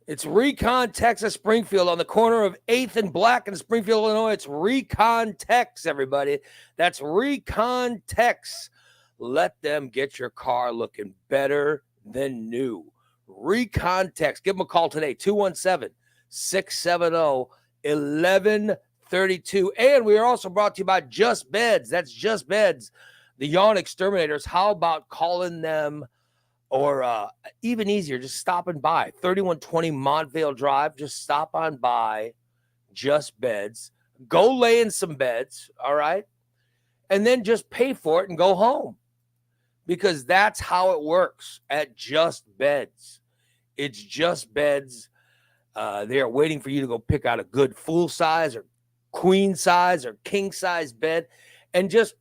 It's Recon Texas Springfield on the corner of 8th and Black in Springfield, Illinois. It's Recon Tex, everybody. That's Recon Tex. Let them get your car looking better than new. Recon Tex. Give them a call today, 217-670-1132. And we are also brought to you by Just Beds. That's Just Beds, the Yawn Exterminators. How about calling them? Or even easier, just stopping by 3120 Montvale Drive. Just stop on by Just Beds. Go lay in some beds, all right? And then just pay for it and go home. Because that's how it works at Just Beds. It's Just Beds. They are waiting for you to go pick out a good full size or queen size or king size bed. And just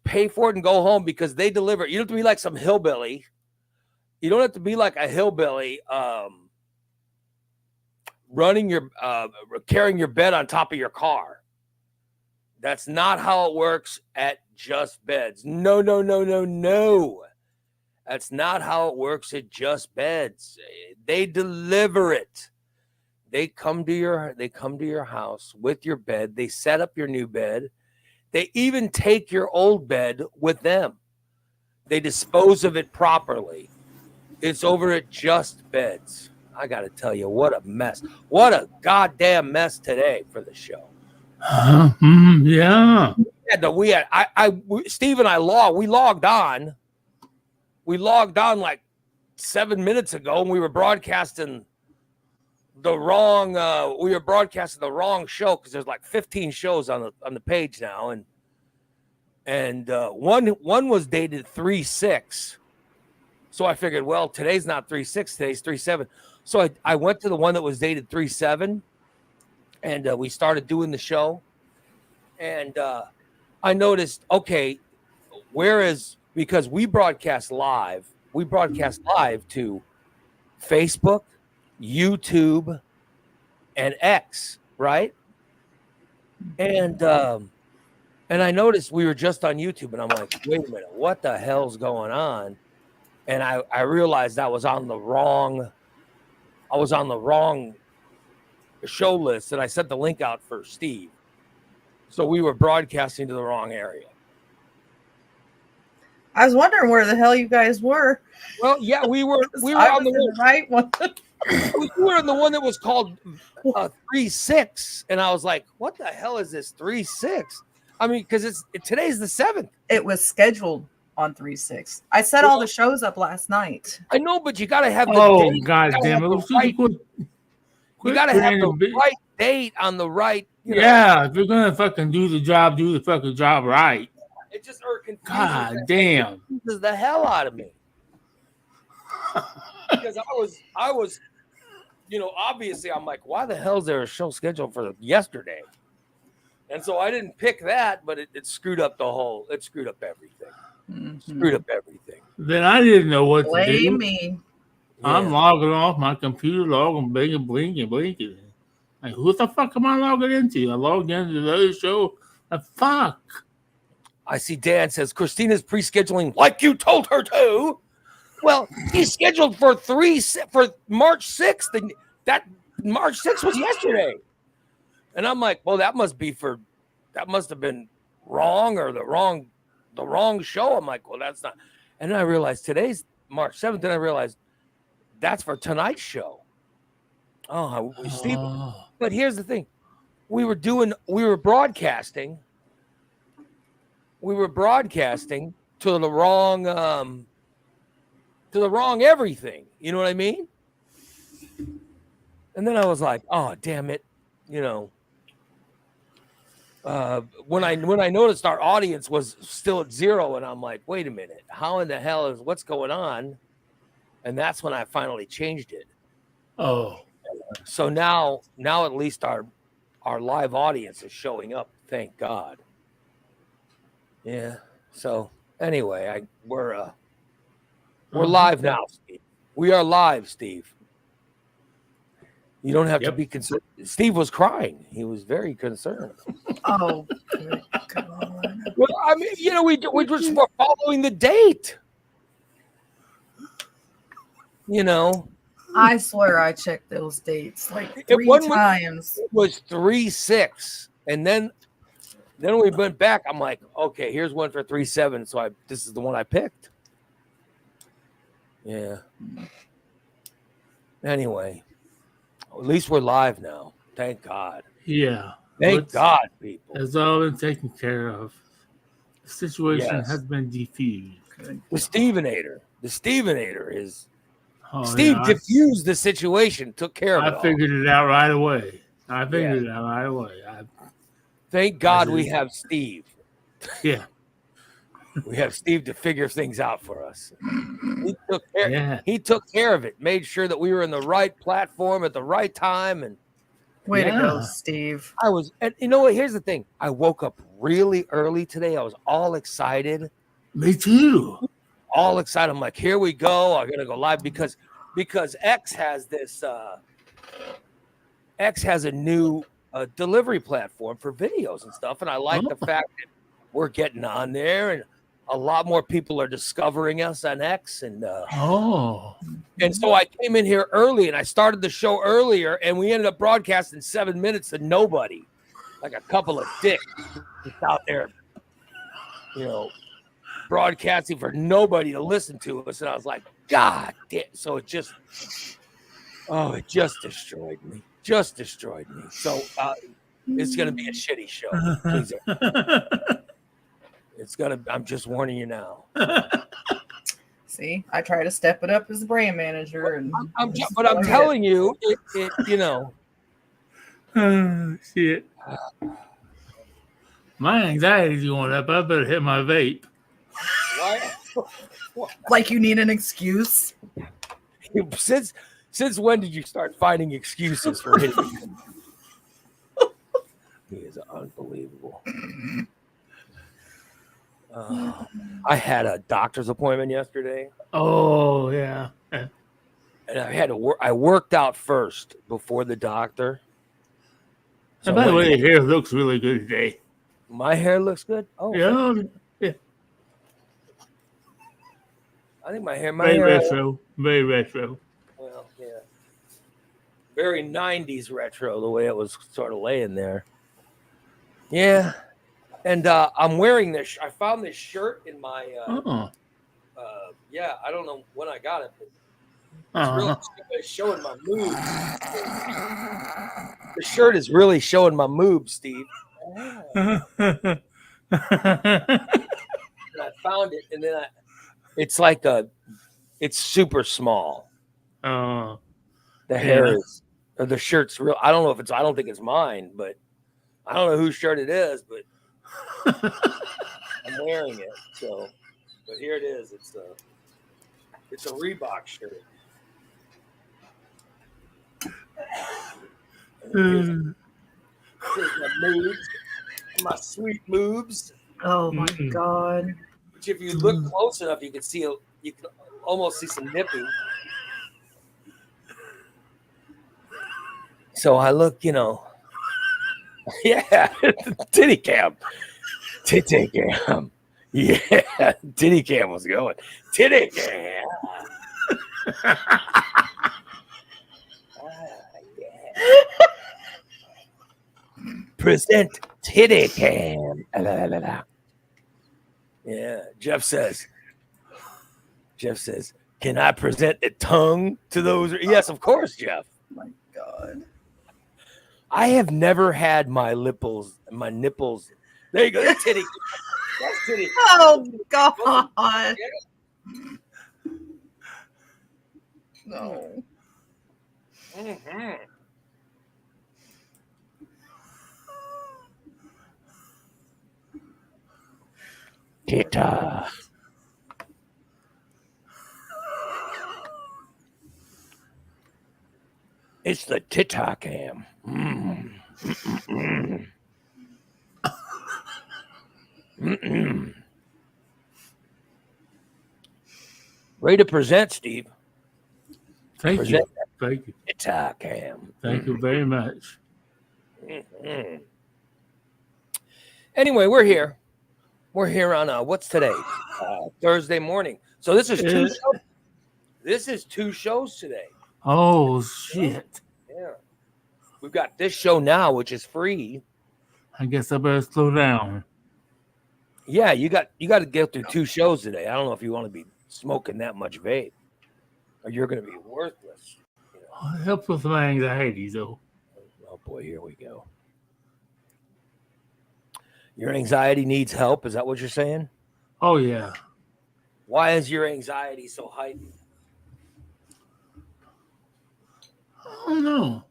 pay for it and go home because they deliver. You don't have to be like some hillbilly. You don't have to be like a hillbilly carrying your bed on top of your car. That's not how it works at Just Beds. No. That's not how it works at Just Beds. They deliver it. They come to your house with your bed. They set up your new bed. They even take your old bed with them. They dispose of it properly. It's over at Just Beds. I got to tell you, what a mess. What a goddamn mess today for the show. Yeah. Steve and I logged on. We logged on like 7 minutes ago, and we were broadcasting the wrong show because there's like 15 shows on the page now, and one was dated 3/6. So I figured, well, today's not 3/6, today's 3/7. So I went to the one that was dated 3/7, and we started doing the show, and I noticed, okay, because we broadcast live to Facebook, YouTube, and X, right? And I noticed we were just on YouTube, and I'm like, wait a minute, what the hell's going on? And I realized I was on the wrong show list, and I sent the link out for Steve. So we were broadcasting to the wrong area. I was wondering where the hell you guys were. Well, yeah, we were on the right one. We were in the one that was called 3/6, and I was like, "What the hell is this 3/6?" I mean, because today's the 7th. It was scheduled on 3/6. I set all the shows up last night. I know, but you got to have the date. God damn it! You got to have the right date on the right. Yeah, if you're gonna fucking do the fucking job right. It just confuses. God damn! Confuses the hell out of me. Because I was, obviously I'm like, why the hell is there a show scheduled for yesterday? And so I didn't pick that, but it screwed up it screwed up everything. Mm-hmm. Screwed up everything. Then I didn't know what to do. Blame me. I'm logging off my computer, blinking. Like, who the fuck am I logging into? I logged into the other show. Fuck. I see Dan says Christina's pre-scheduling like you told her to. Well, he's scheduled for March 6th, and that March 6th was yesterday. And I'm like, well, that must have been wrong or the wrong show. I'm like, well, that's not. And then I realized today's March 7th, and I realized that's for tonight's show. Oh, Steve. But here's the thing. We were broadcasting to the wrong everything. You know what I mean? And then I was like, oh, damn it. When I noticed our audience was still at 0, and I'm like, wait a minute, how in the hell what's going on? And that's when I finally changed it. Oh. So now at least our live audience is showing up. Thank God. Yeah. So anyway, we're live now, Steve. We are live, Steve. You don't have to be concerned. Steve was crying. He was very concerned. Oh, good God. Well, I mean, we just were following the date. I swear I checked those dates like It 3 wasn't- times. It was 3-6, and then we went back. I'm like, okay, here's one for 3-7. So this is the one I picked. Yeah. Anyway, at least we're live now. Thank God. Yeah. Thank God, people. It's all been taken care of. The situation Yes. has been defused. The Stevenator. The Stevenator is Oh, Steve yeah, diffused the situation, took care of it. I all. figured it out right away. Thank God I we did. have Steve. Yeah. We have Steve to figure things out for us. Yeah. He took care of it, made sure that we were in the right platform at the right time. And Way to go, Yeah. Steve. and you know what? Here's the thing. I woke up really early today. I was all excited. Me too. All excited. I'm like, here we go. I'm gonna go live because X has this X has a new delivery platform for videos and stuff. And I like the fact that we're getting on there and a lot more people are discovering us on X. And so I came in here early and I started the show earlier and we ended up broadcasting 7 minutes to nobody, like a couple of dicks just out there, broadcasting for nobody to listen to us. And I was like, God damn. So it just destroyed me. So it's going to be a shitty show. Please. I'm just warning you now. See, I try to step it up as a brand manager, and I'm telling you, Shit. My anxiety's going up. I better hit my vape. like you need an excuse. Since when did you start finding excuses for hitting? He is unbelievable. I had a doctor's appointment yesterday. Oh yeah. And I had to work. I worked out first before the doctor. And by the way, your hair looks really good today. My hair looks good. Oh Yeah. I think my hair. Very retro. Very retro. Well, yeah. Very 90s retro, the way it was sort of laying there. Yeah. And I'm wearing this. I found this shirt in my. I don't know when I got it, but it's showing my moves. The shirt is really showing my moves, Steve. And I found it, and then it's super small. The hair is, or the shirt's real. I don't know if I don't think it's mine, but I don't know whose shirt it is, but I'm wearing it. So, but here it is. It's a Reebok shirt. Here's my moves, my sweet moves. Oh my God! Which, if you look close enough, you can almost see some nipping. So I look, yeah, titty cam. Yeah, titty cam was going. Titty cam. Present titty cam. Yeah, Jeff says, can I present the tongue to those? Yes, of course, Jeff. Oh my God. I have never had my nipples. There you go. That's titty. That's titty. Oh God. No. Mm-hmm. Tita. It's the Tita cam. Ready to present, Steve. Thank you. Thank you. Tita cam. Thank you very much. Anyway, we're here. We're here on what's today? Thursday morning. So this is two shows. This is two shows today. Oh shit! Yeah. We've got this show now, which is free. I guess I better slow down. Yeah, you got to get through 2 shows today. I don't know if you want to be smoking that much vape, or you're going to be worthless. It helps with my anxiety, though. Oh boy, here we go. Your anxiety needs help. Is that what you're saying? Oh yeah. Why is your anxiety so heightened? I don't know.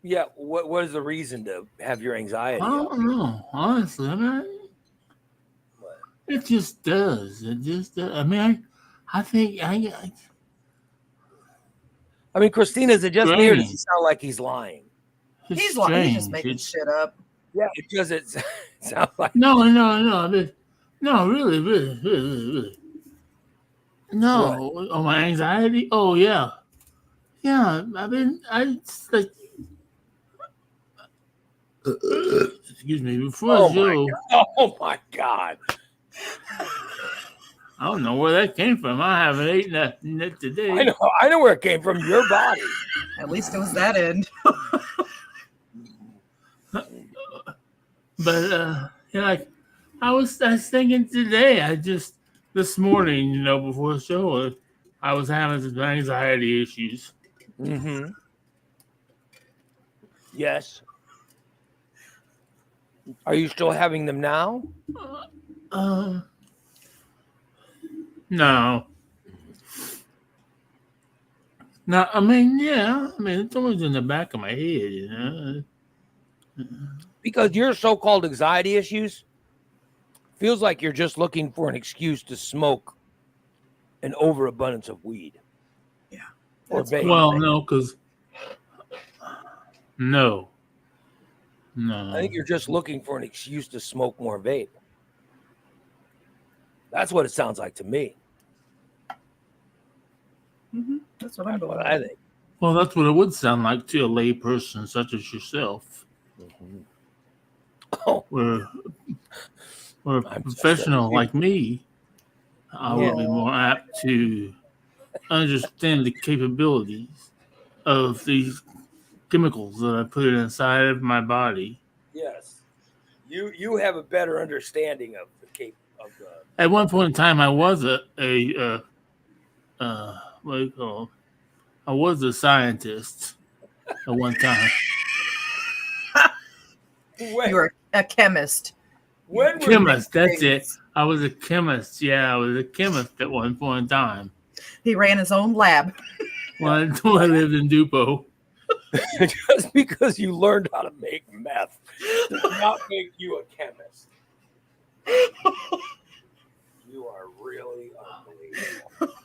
Yeah, what is the reason to have your anxiety? I don't know. Honestly, I mean, it just does. It just does. I mean, I think I mean, Christina, is it just me or does he sound like he's lying? He's lying. He's just making shit up. Yeah, it doesn't sound like. No. No, really. No, What? oh, my anxiety. Oh yeah. I mean, like. Excuse me. Before the show. Oh my god. I don't know where that came from. I haven't eaten that today. I know where it came from. Your body. At least it was that end. But like I was thinking today. This morning, before the show, I was having some anxiety issues. Mm-hmm. Yes. Are you still having them now? No. No, I mean, yeah. I mean, it's always in the back of my head, Because your so-called anxiety issues feels like you're just looking for an excuse to smoke an overabundance of weed. Yeah. Or vape. Well, no, because no. I think you're just looking for an excuse to smoke more vape. That's what it sounds like to me. Mm-hmm. That's what I'm That's going what I think. Well, that's what it would sound like to a lay person such as yourself. Mm-hmm. Oh, or a professional like me, I would be more apt to understand the capabilities of these chemicals that I put inside of my body. yes. You have a better understanding of the At one point in time, I was what do you call it? I was a scientist at one time. You were a chemist. Chemist, that's it. I was a chemist. Yeah, I was a chemist at one point in time. He ran his own lab. When I lived in Dupo. Just because you learned how to make meth does not make you a chemist. You are really unbelievable.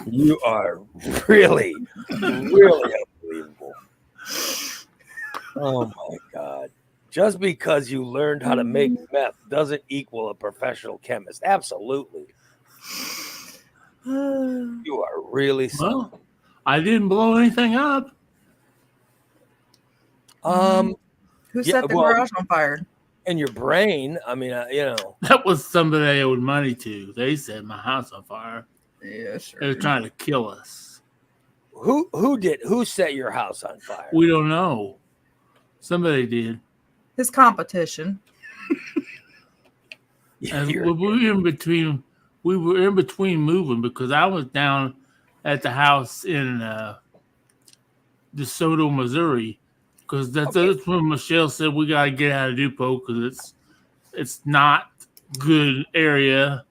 You are really, really unbelievable. Oh my God. Just because you learned how to make meth doesn't equal a professional chemist. Absolutely. You are really something. Well, I didn't blow anything up. Who set the garage on fire? In your brain, I mean, That was somebody I owed money to. They set my house on fire. Yeah, sure. They were trying to kill us. Who set your house on fire? We don't know. Somebody did. His competition. And we were in between. We were in between moving because I was down at the house in DeSoto, Missouri, because that's when Michelle said we gotta get out of Dupo because it's not good area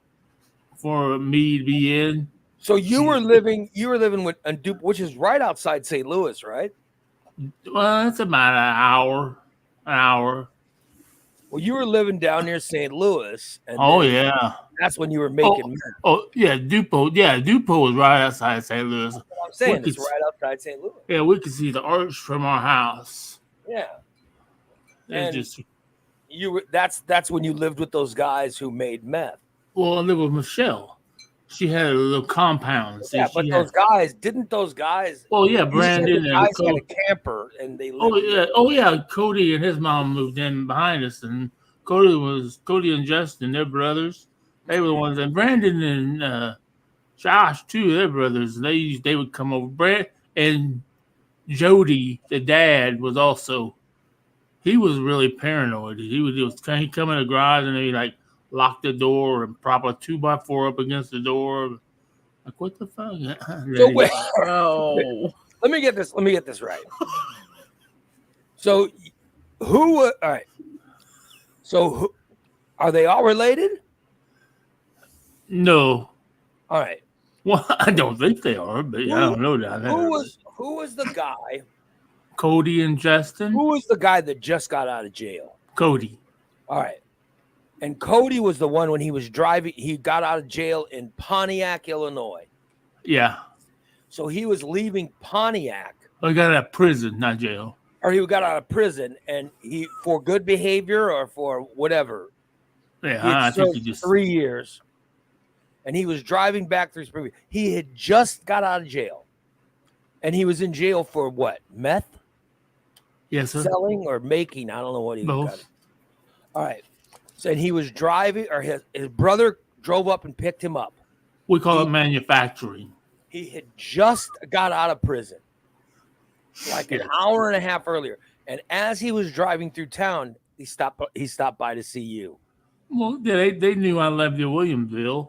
for me to be in. So you were living with Dupo, which is right outside St. Louis, right? Well, it's about an hour. Well, you were living down near St. Louis. And yeah. That's when you were making meth. Oh, yeah, Dupo. Yeah, Dupo was right outside St. Louis. That's what I'm saying. It's right outside St. Louis. Yeah, we could see the arch from our house. Yeah. And that's when you lived with those guys who made meth. Well, I lived with Michelle. She had a little compound. Yeah, but didn't those guys? Oh yeah, Brandon and guys had a camper and they lived. Oh yeah. Cody and his mom moved in behind us, and Cody and Justin, their brothers. They were the ones. And Brandon and Josh too. Their brothers. They would come over. Brett and Jody, the dad, was also. He was really paranoid. He'd come in the garage and he'd like lock the door and prop a 2x4 up against the door. Like, what the fuck? So wait, Oh. let me get this right. So who? All right. So who, are they all related? No. All right. Well, I don't think they are, but I don't know that. Who was the guy? Cody and Justin? Who was the guy that just got out of jail? Cody. All right. And Cody was the one when he was driving. He got out of jail in Pontiac, Illinois. Yeah. So he was leaving Pontiac. I got out of prison, not jail. Or he got out of prison, and he for good behavior or for whatever. Yeah, He had I think served he just 3 years, and he was driving back through Springfield. He had just got out of jail, and he was in jail for what? Meth yes, sir. selling or making? I don't know what he got. Both. All right. So and he was driving, or his brother drove up and picked him up. We call it manufacturing. He had just got out of prison, like an hour and a half earlier. And as he was driving through town, he stopped by to see you. Well, they knew I lived in Williamsville.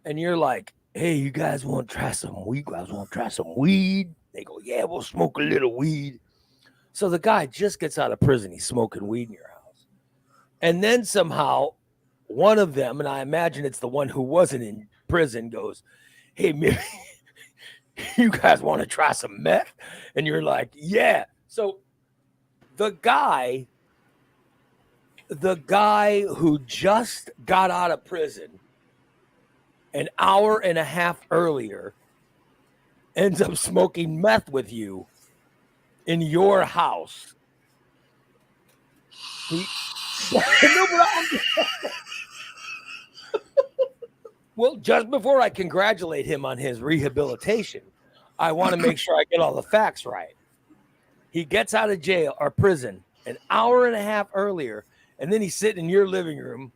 And you're like, hey, you guys want to try some weed? You guys want to try some weed? They go, yeah, we'll smoke a little weed. So the guy just gets out of prison. He's smoking weed in your house. And then somehow one of them, and I imagine it's the one who wasn't in prison, goes, hey, maybe you guys want to try some meth? And you're like, yeah. So the guy who just got out of prison an hour and a half earlier ends up smoking meth with you in your house. Well, just before I congratulate him on his rehabilitation, I want to make sure I get all the facts right. He gets out of jail or prison an hour and a half earlier, and then he's sitting in your living room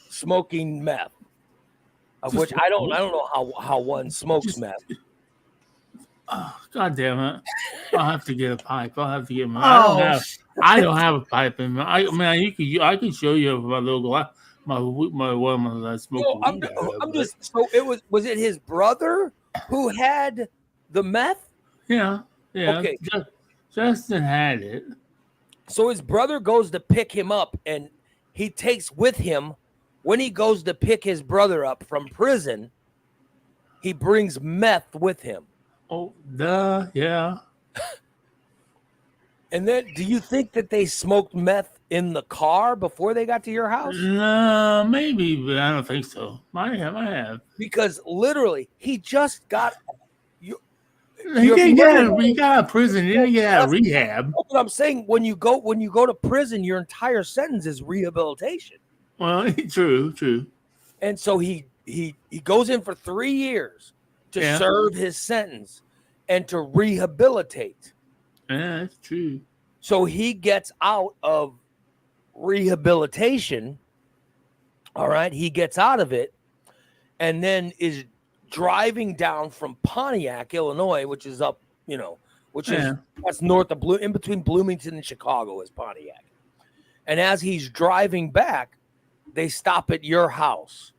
smoking meth. Of which I don't know how one smokes meth. Oh, God damn it! I'll have to get a pipe. I'll have to get my. I don't have a pipe in me. I I can show you my little my one of my smoking. No, I'm just. So it was it his brother who had the meth? Yeah. Okay. Justin had it. So his brother goes to pick him up, and he takes with him. When he goes to pick his brother up from prison, he brings meth with him. Oh, duh, yeah. And then, do you think that they smoked meth in the car before they got to your house? No, maybe, but I don't think so. I have. Because literally, he just got. He got out of prison. He didn't get out of rehab. But I'm saying when you go to prison, your entire sentence is rehabilitation. Well, true. And so he goes in for 3 years to serve his sentence and to rehabilitate. Yeah, that's true. So he gets out of rehabilitation. All right. He gets out of it and then is driving down from Pontiac, Illinois, which is up, that's north of in between Bloomington and Chicago is Pontiac. And as he's driving back, they stop at your house.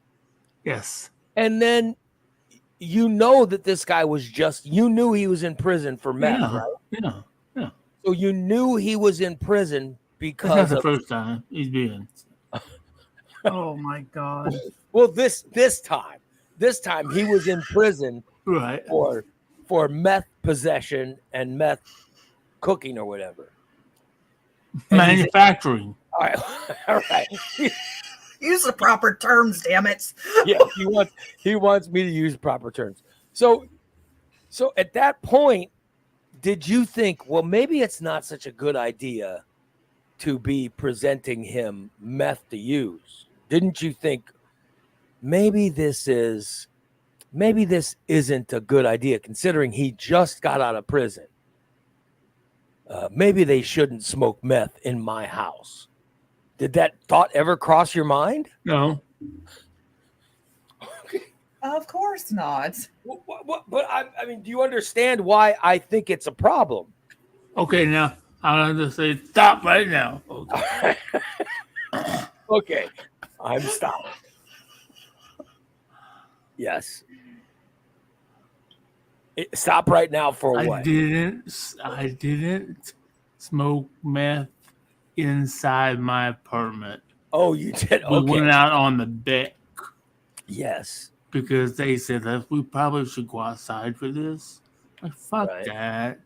Yes. And then you know that this guy you knew he was in prison for meth, right? Yeah. So you knew he was in prison because that's not the first time he's been. Oh my God. Well, this time he was in prison right for meth possession and meth cooking or whatever. Manufacturing. All right. Use the proper terms, damn it. Yeah, he wants me to use proper terms. So at that point, did you think, well, maybe it's not such a good idea to be presenting him meth to use? Didn't you think maybe this isn't a good idea considering he just got out of prison? Maybe they shouldn't smoke meth in my house. Did that thought ever cross your mind? No. Of course not. But I mean, do you understand why I think it's a problem? Okay, now I'll just say stop right now. Okay. Okay, I'm stopping. Yes. Stop right now for I what? didn't smoke meth inside my apartment. Oh, you did? We Okay. went out on the deck Yes. because they said that we probably should go outside for this. Like, fuck Right. that.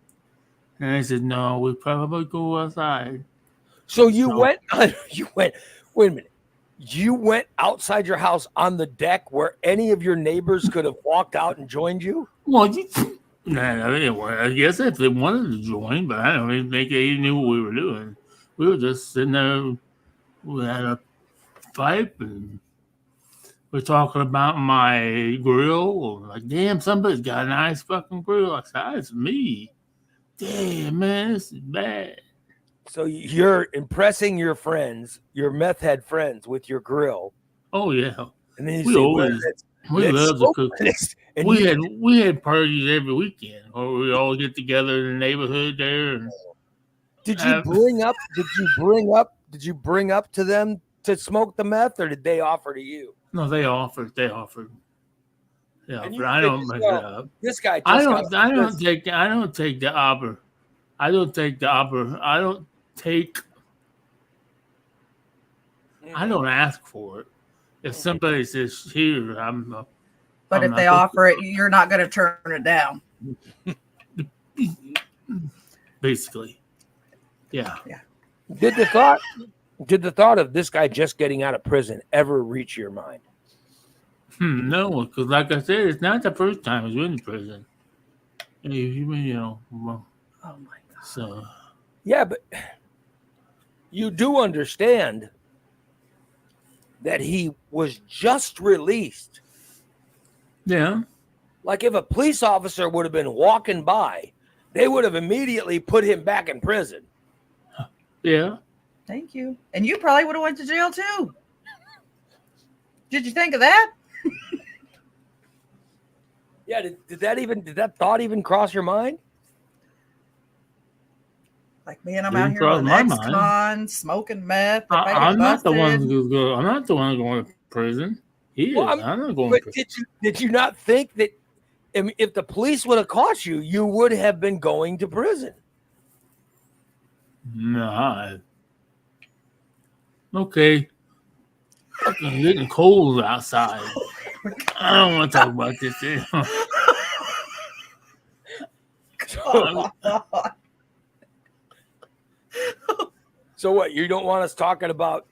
And they said, no, we probably go outside. So you went, wait a minute. You went outside your house on the deck where any of your neighbors could have walked out and joined you? Well, I guess if they wanted to join, but I don't even think they knew what we were doing. We were just sitting there. We had a pipe and we're talking about my grill. Like, damn, somebody's got a nice fucking grill. I said, it's me. Damn, man, this is bad. So you're impressing your friends, your meth head friends, with your grill. Oh yeah, And then you we say, always we love to cook. And We had parties every weekend where we all get together in the neighborhood there. And, did you bring up to them to smoke the meth, or did they offer to you? No, they offered. Yeah, And but I don't make it up. This guy. I don't take the offer. I don't ask for it. If somebody says here, But if they offer it, you're not going to turn it down. Basically, yeah. Did the thought of this guy just getting out of prison ever reach your mind? No, because like I said, it's not the first time he's been in prison. Well, Oh my God. so Yeah, but you do understand that he was just released. yeah. Like if a police officer would have been walking by, they would have immediately put him back in prison. Yeah. Thank you. And you probably would have went to jail too. Did you think of that? Yeah, did that thought even cross your mind? Like, man, I'm Didn't out here cross on my ex-con, smoking meth. I'm not the one who's going. I'm not the one going to prison. He is. Well, I'm not going. But did you not think that if the police would have caught you, you would have been going to prison? No. Okay. Fucking getting cold outside. I don't want to talk about this anymore. So what? You don't want us talking about?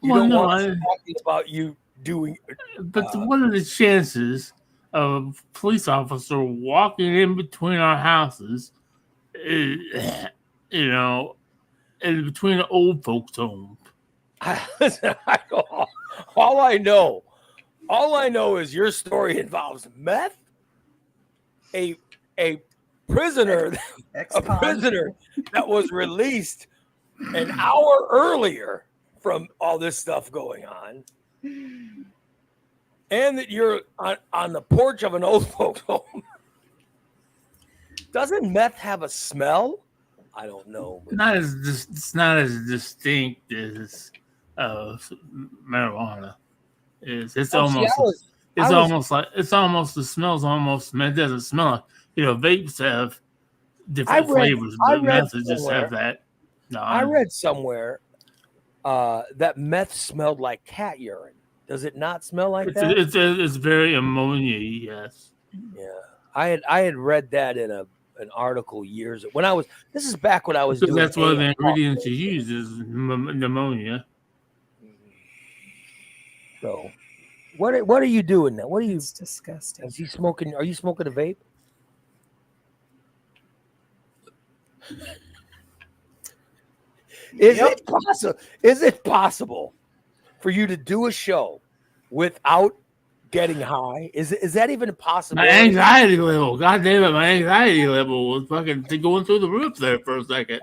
Talking about you doing? But what are the chances of a police officer walking in between our houses? In between the old folks' home. All I know is your story involves meth, a prisoner that was released an hour earlier from all this stuff going on, and that you're on the porch of an old folks' home. Doesn't meth have a smell? I don't know. It's not as distinct as marijuana is. It's almost like it smells almost. It doesn't smell like vapes have different flavors, but meth just have that. No, I read somewhere that meth smelled like cat urine. Does it not smell like that? It's very ammonia. Yes. Yeah, I had read that in an article years when I was. This is back when I was. Because that's one of the ingredients you use is pneumonia. So, what are you doing now? What are you? It's disgusting. Is he smoking? Are you smoking a vape? Is it possible for you to do a show without getting high? Is that even possible? My anxiety level, God damn it, my anxiety level was fucking going through the roof there for a second.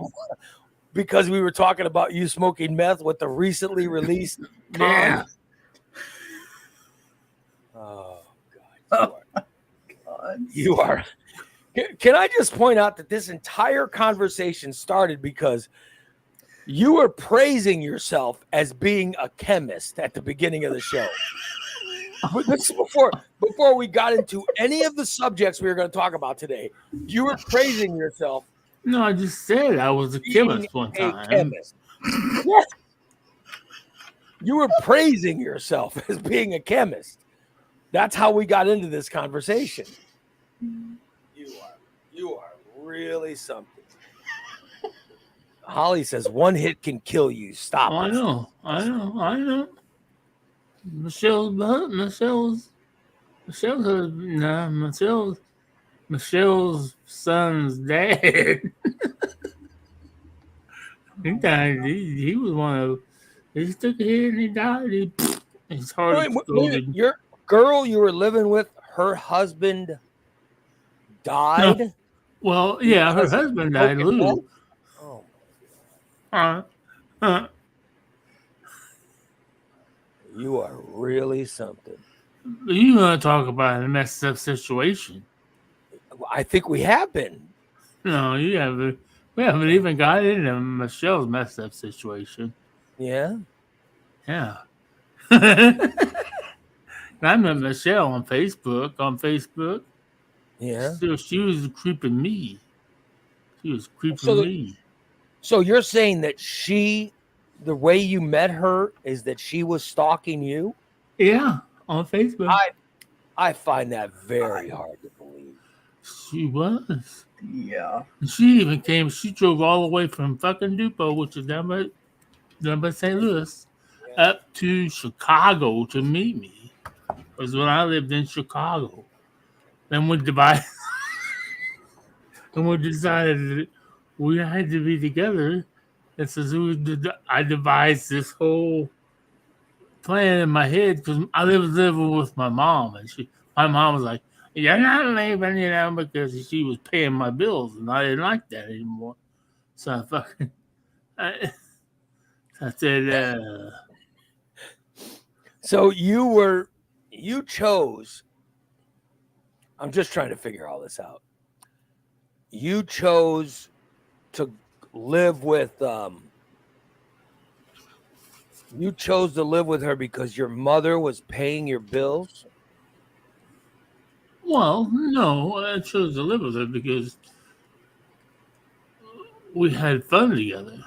Because we were talking about you smoking meth with the recently released. Yeah. Oh. God. You are. Can I just point out that this entire conversation started because you were praising yourself as being a chemist at the beginning of the show. But this is before we got into any of the subjects we were going to talk about today. You were praising yourself. No, I just said I was a chemist one A time. chemist. Yes. You were praising yourself as being a chemist. That's how we got into this conversation. You are really something. Holly says one hit can kill you. Stop. I know. Michelle's son's dad. He died. He was one of. He took a hit and he died. His heart exploded. Your girl you were living with, her husband died. No. Well, yeah, her husband died. Lou. Oh. You are really something. You want to talk about a messed up situation? I think we have been. No, we haven't even got into Michelle's messed up situation. Yeah. Yeah. I met Michelle on Facebook. Yeah. So she was creeping me. She was creeping me. So you're saying that the way you met her is that she was stalking you? Yeah, on Facebook. I find that very hard to believe. She was. Yeah. She even came. She drove all the way from fucking Dupont, which is down by St. Louis, up to Chicago to meet me. Because when I lived in Chicago, then we decided that we had to be together. And so I devised this whole plan in my head because I was living with my mom, and my mom was like, "You're not leaving," because she was paying my bills, and I didn't like that anymore. So I said, So you chose. I'm just trying to figure all this out. You chose to live with her because your mother was paying your bills? well, no, I chose to live with her because we had fun together.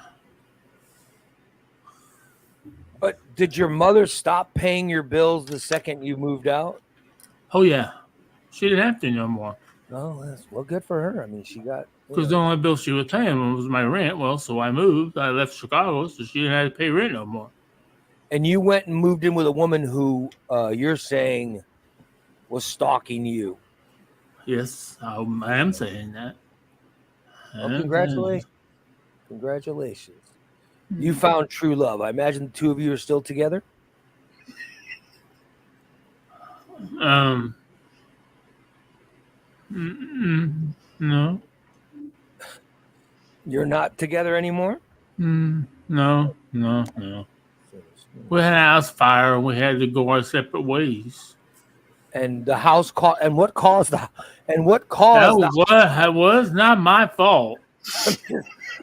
But did your mother stop paying your bills the second you moved out? Oh yeah, she didn't have to no more. Oh, well, good for her. I mean, she got Because the only bill she was paying was my rent. Well, so I moved. I left Chicago, so she didn't have to pay rent no more. And you went and moved in with a woman who you're saying was stalking you. Yes, I am saying that. Well, congratulations. Congratulations. You found true love. I imagine the two of you are still together? No. You're not together anymore? No. We had a house fire and we had to go our separate ways. And the house caught. And what caused That was not my fault.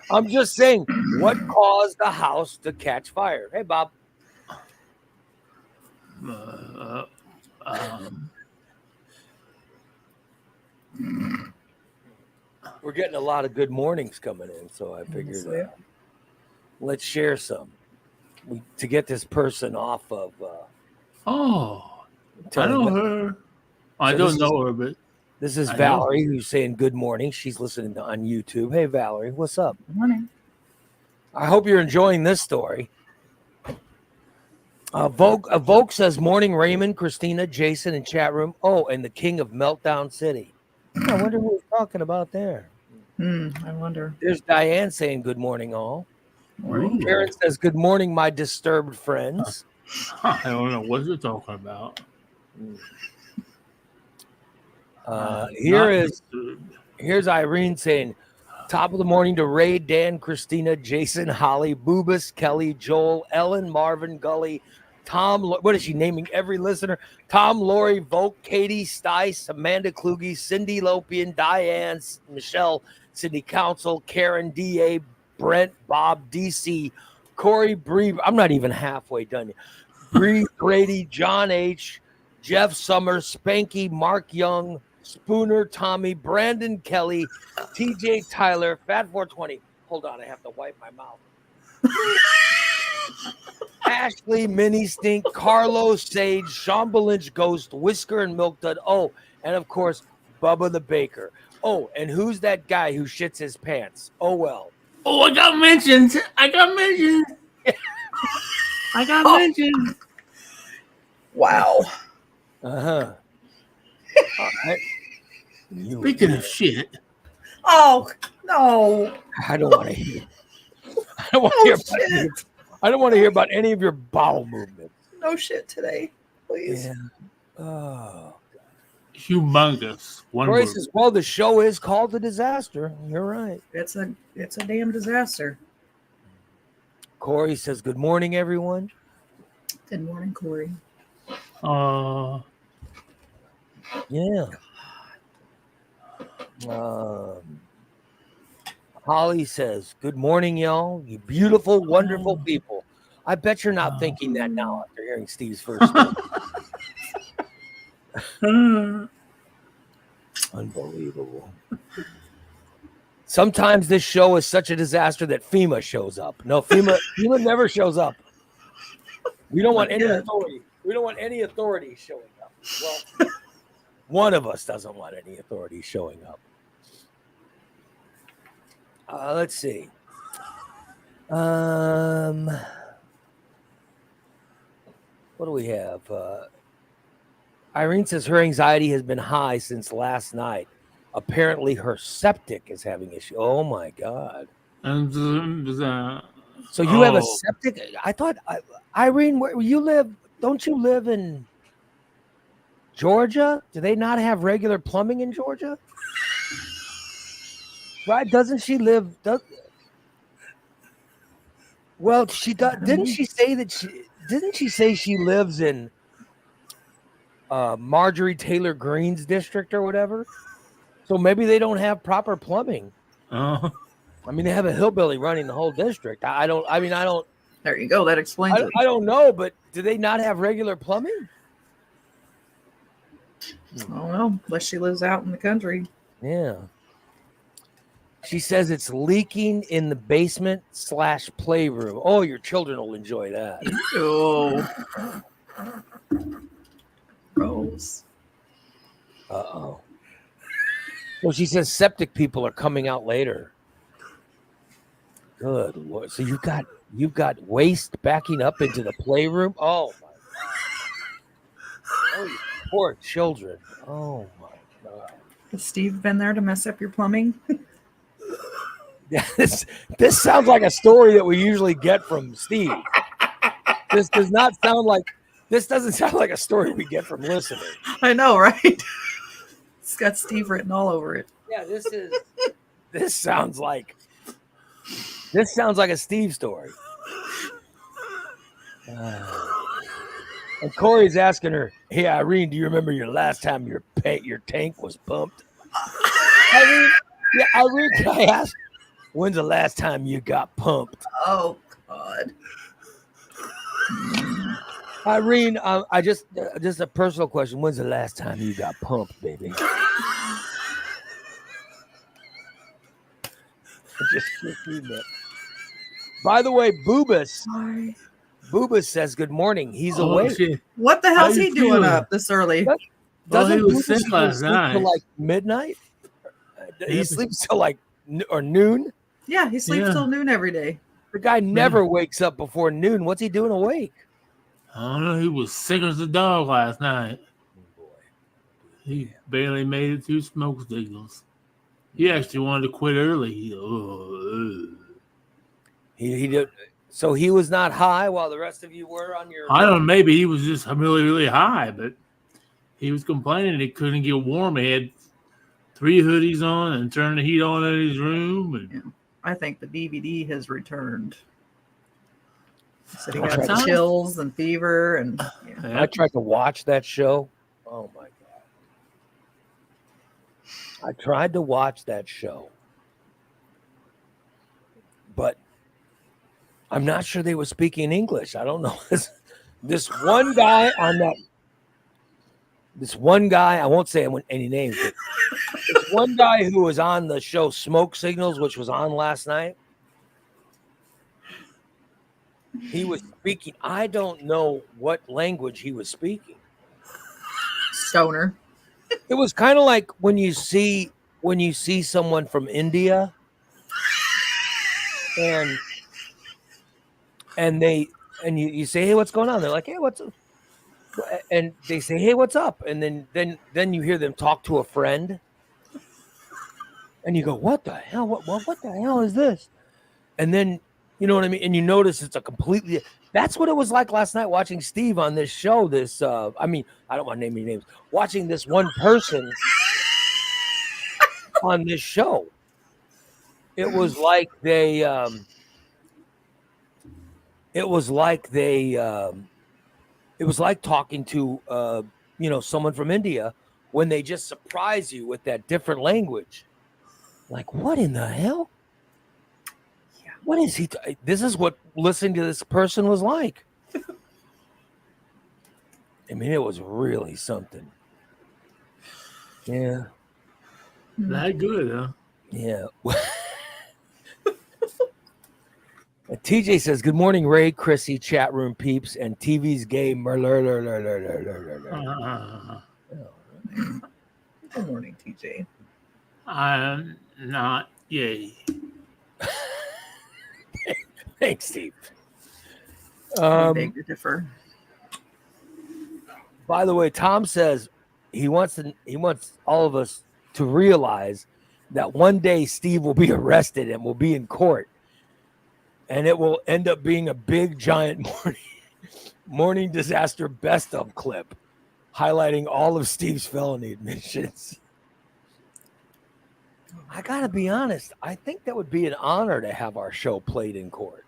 I'm just saying, what caused the house to catch fire? Hey, Bob. We're getting a lot of good mornings coming in, so I figured let's share some to get this person off of. I know her. I don't know her, but this is Valerie who's saying good morning. She's listening on YouTube. Hey, Valerie, what's up? Good morning. I hope you're enjoying this story. Vogue says, morning, Raymond, Christina, Jason in chat room. Oh, and the king of Meltdown City. I wonder who we're talking about there. I wonder. There's Diane saying good morning, all. Morning. Karen says, good morning, my disturbed friends. I don't know what you're talking about. Here's Irene saying, top of the morning to Ray, Dan, Christina, Jason, Holly, Boobus, Kelly, Joel, Ellen, Marvin, Gully, Tom, what is she naming every listener? Tom, Lori, Volk, Katie, Stice, Amanda Kluge, Cindy Lopian, Diane, Michelle, Sydney Council, Karen, D.A., Brent, Bob, DC, Corey, Bree. I'm not even halfway done yet. Bree, Grady, John H., Jeff Summers, Spanky, Mark Young, Spooner, Tommy, Brandon Kelly, TJ Tyler, Fat 420. Hold on, I have to wipe my mouth. Ashley, Mini Stink, Carlos, Sage, Sean Belinch, Ghost, Whisker, and Milk Dud. Oh, and of course, Bubba the Baker. Oh, and who's that guy who shits his pants? Oh, well. Oh, I got mentioned. I got mentioned. Wow. Uh-huh. Speaking of shit. Oh, no. I don't want to hear. I don't want to hear about any, I don't want to hear about any of your bowel movements. No shit today, please. Yeah. Oh. Humongous. One Corey word. says, well, the show is called The Disaster. You're right. It's a damn disaster. Corey says, good morning, everyone. Good morning, Corey. Yeah. Holly says, good morning, y'all. You beautiful, wonderful people. I bet you're not thinking that now after hearing Steve's first story. Unbelievable. Sometimes this show is such a disaster that FEMA shows up. No, FEMA never shows up. We don't want any authority. We don't want any authority showing up. Well, one of us doesn't want any authority showing up. Let's see. What do we have? Irene says her anxiety has been high since last night. Apparently, her septic is having issue. Oh my God! So you have a septic? I thought, Irene, where you live? Don't you live in Georgia? Do they not have regular plumbing in Georgia? Right? Doesn't she live? Well, she does. Didn't she say that she? Didn't she say she lives in Marjorie Taylor Greene's district or whatever? So maybe they don't have proper plumbing. I mean, they have a hillbilly running the whole district. I don't. There you go. That explains it. I don't know, but do they not have regular plumbing? Oh well, unless she lives out in the country. Yeah. She says it's leaking in the basement / playroom. Oh, your children will enjoy that. Oh. Gross. Uh-oh. Well, she says septic people are coming out later. Good Lord. So you've got waste backing up into the playroom? Oh my God. Oh, you poor children. Oh my God. Has Steve been there to mess up your plumbing? Yeah, this sounds like a story that we usually get from Steve. This doesn't sound like a story we get from listeners. I know, right? It's got Steve written all over it. Yeah, this sounds like a Steve story. And Corey's asking her, "Hey Irene, do you remember your last time your tank was pumped?" Irene, can I ask, when's the last time you got pumped? Oh God. Irene, I just a personal question. When's the last time you got pumped, baby? Just by the way, Boobas says good morning. He's awake. Shit. What the hell's How he you doing feeling? up this early? Doesn't he was Boobas sick last sleep night. till like midnight? He sleeps till like or noon. Yeah, he sleeps till noon every day. The guy never wakes up before noon. What's he doing awake? I don't know. He was sick as a dog last night. Oh, boy. He barely made it through smoke signals. He actually wanted to quit early. He did. So he was not high while the rest of you were on your. I don't know. Maybe he was just really, really high, but he was complaining he couldn't get warm. He had 3 hoodies on and turned the heat on in his room. And I think the DVD has returned. Said he I got tried- chills and fever, and yeah. I tried to watch that show. Oh my god! I tried to watch that show, but I'm not sure they were speaking English. I don't know. This one guy on that. This one guy, I won't say any names, but this one guy who was on the show Smoke Signals, which was on last night. He was speaking. I don't know what language he was speaking. Stoner. It was kind of like when you see someone from India and you say, hey, what's going on? They're like, hey, what's up? And they say, hey, what's up? And then you hear them talk to a friend and you go, what the hell? What the hell is this? And then, you know what I mean? And you notice it's a completely, that's what it was like last night watching Steve on this show. I mean, I don't want to name any names. Watching this one person on this show. It was like they talking to someone from India when they just surprise you with that different language. Like, what in the hell? Yeah. What is he? This is what listening to this person was like. I mean, it was really something. Yeah. That good, huh? Yeah. TJ says, good morning, Ray, Chrissy, chat room peeps, and TV's game. Uh, Good morning, TJ. I'm not gay. Thanks, Steve. I beg to differ. By the way, Tom says he wants all of us to realize that one day Steve will be arrested and will be in court. And it will end up being a big, giant morning disaster best of clip highlighting all of Steve's felony admissions. I got to be honest. I think that would be an honor to have our show played in court.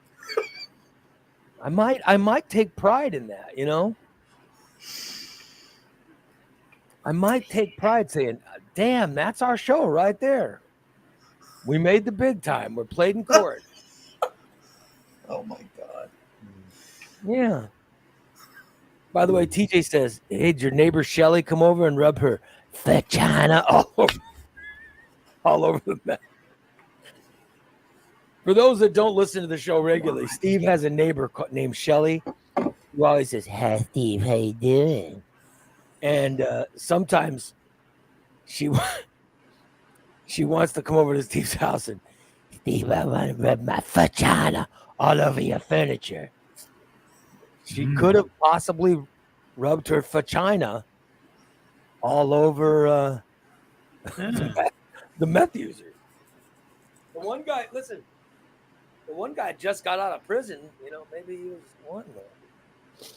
I might take pride in that, you know? I might take pride saying, damn, that's our show right there. We made the big time. We're played in court. Oh my God. Yeah. By the way, TJ says, hey, did your neighbor Shelly come over and rub her vagina all over the map? For those that don't listen to the show regularly, Steve has a neighbor named Shelly who always says, hi, Steve, how you doing? And sometimes she wants to come over to Steve's house and, Steve, I want to rub my vagina all over your furniture. She could have possibly rubbed her vagina all over the meth user. The one guy, listen, the one guy just got out of prison. You know, maybe he was one.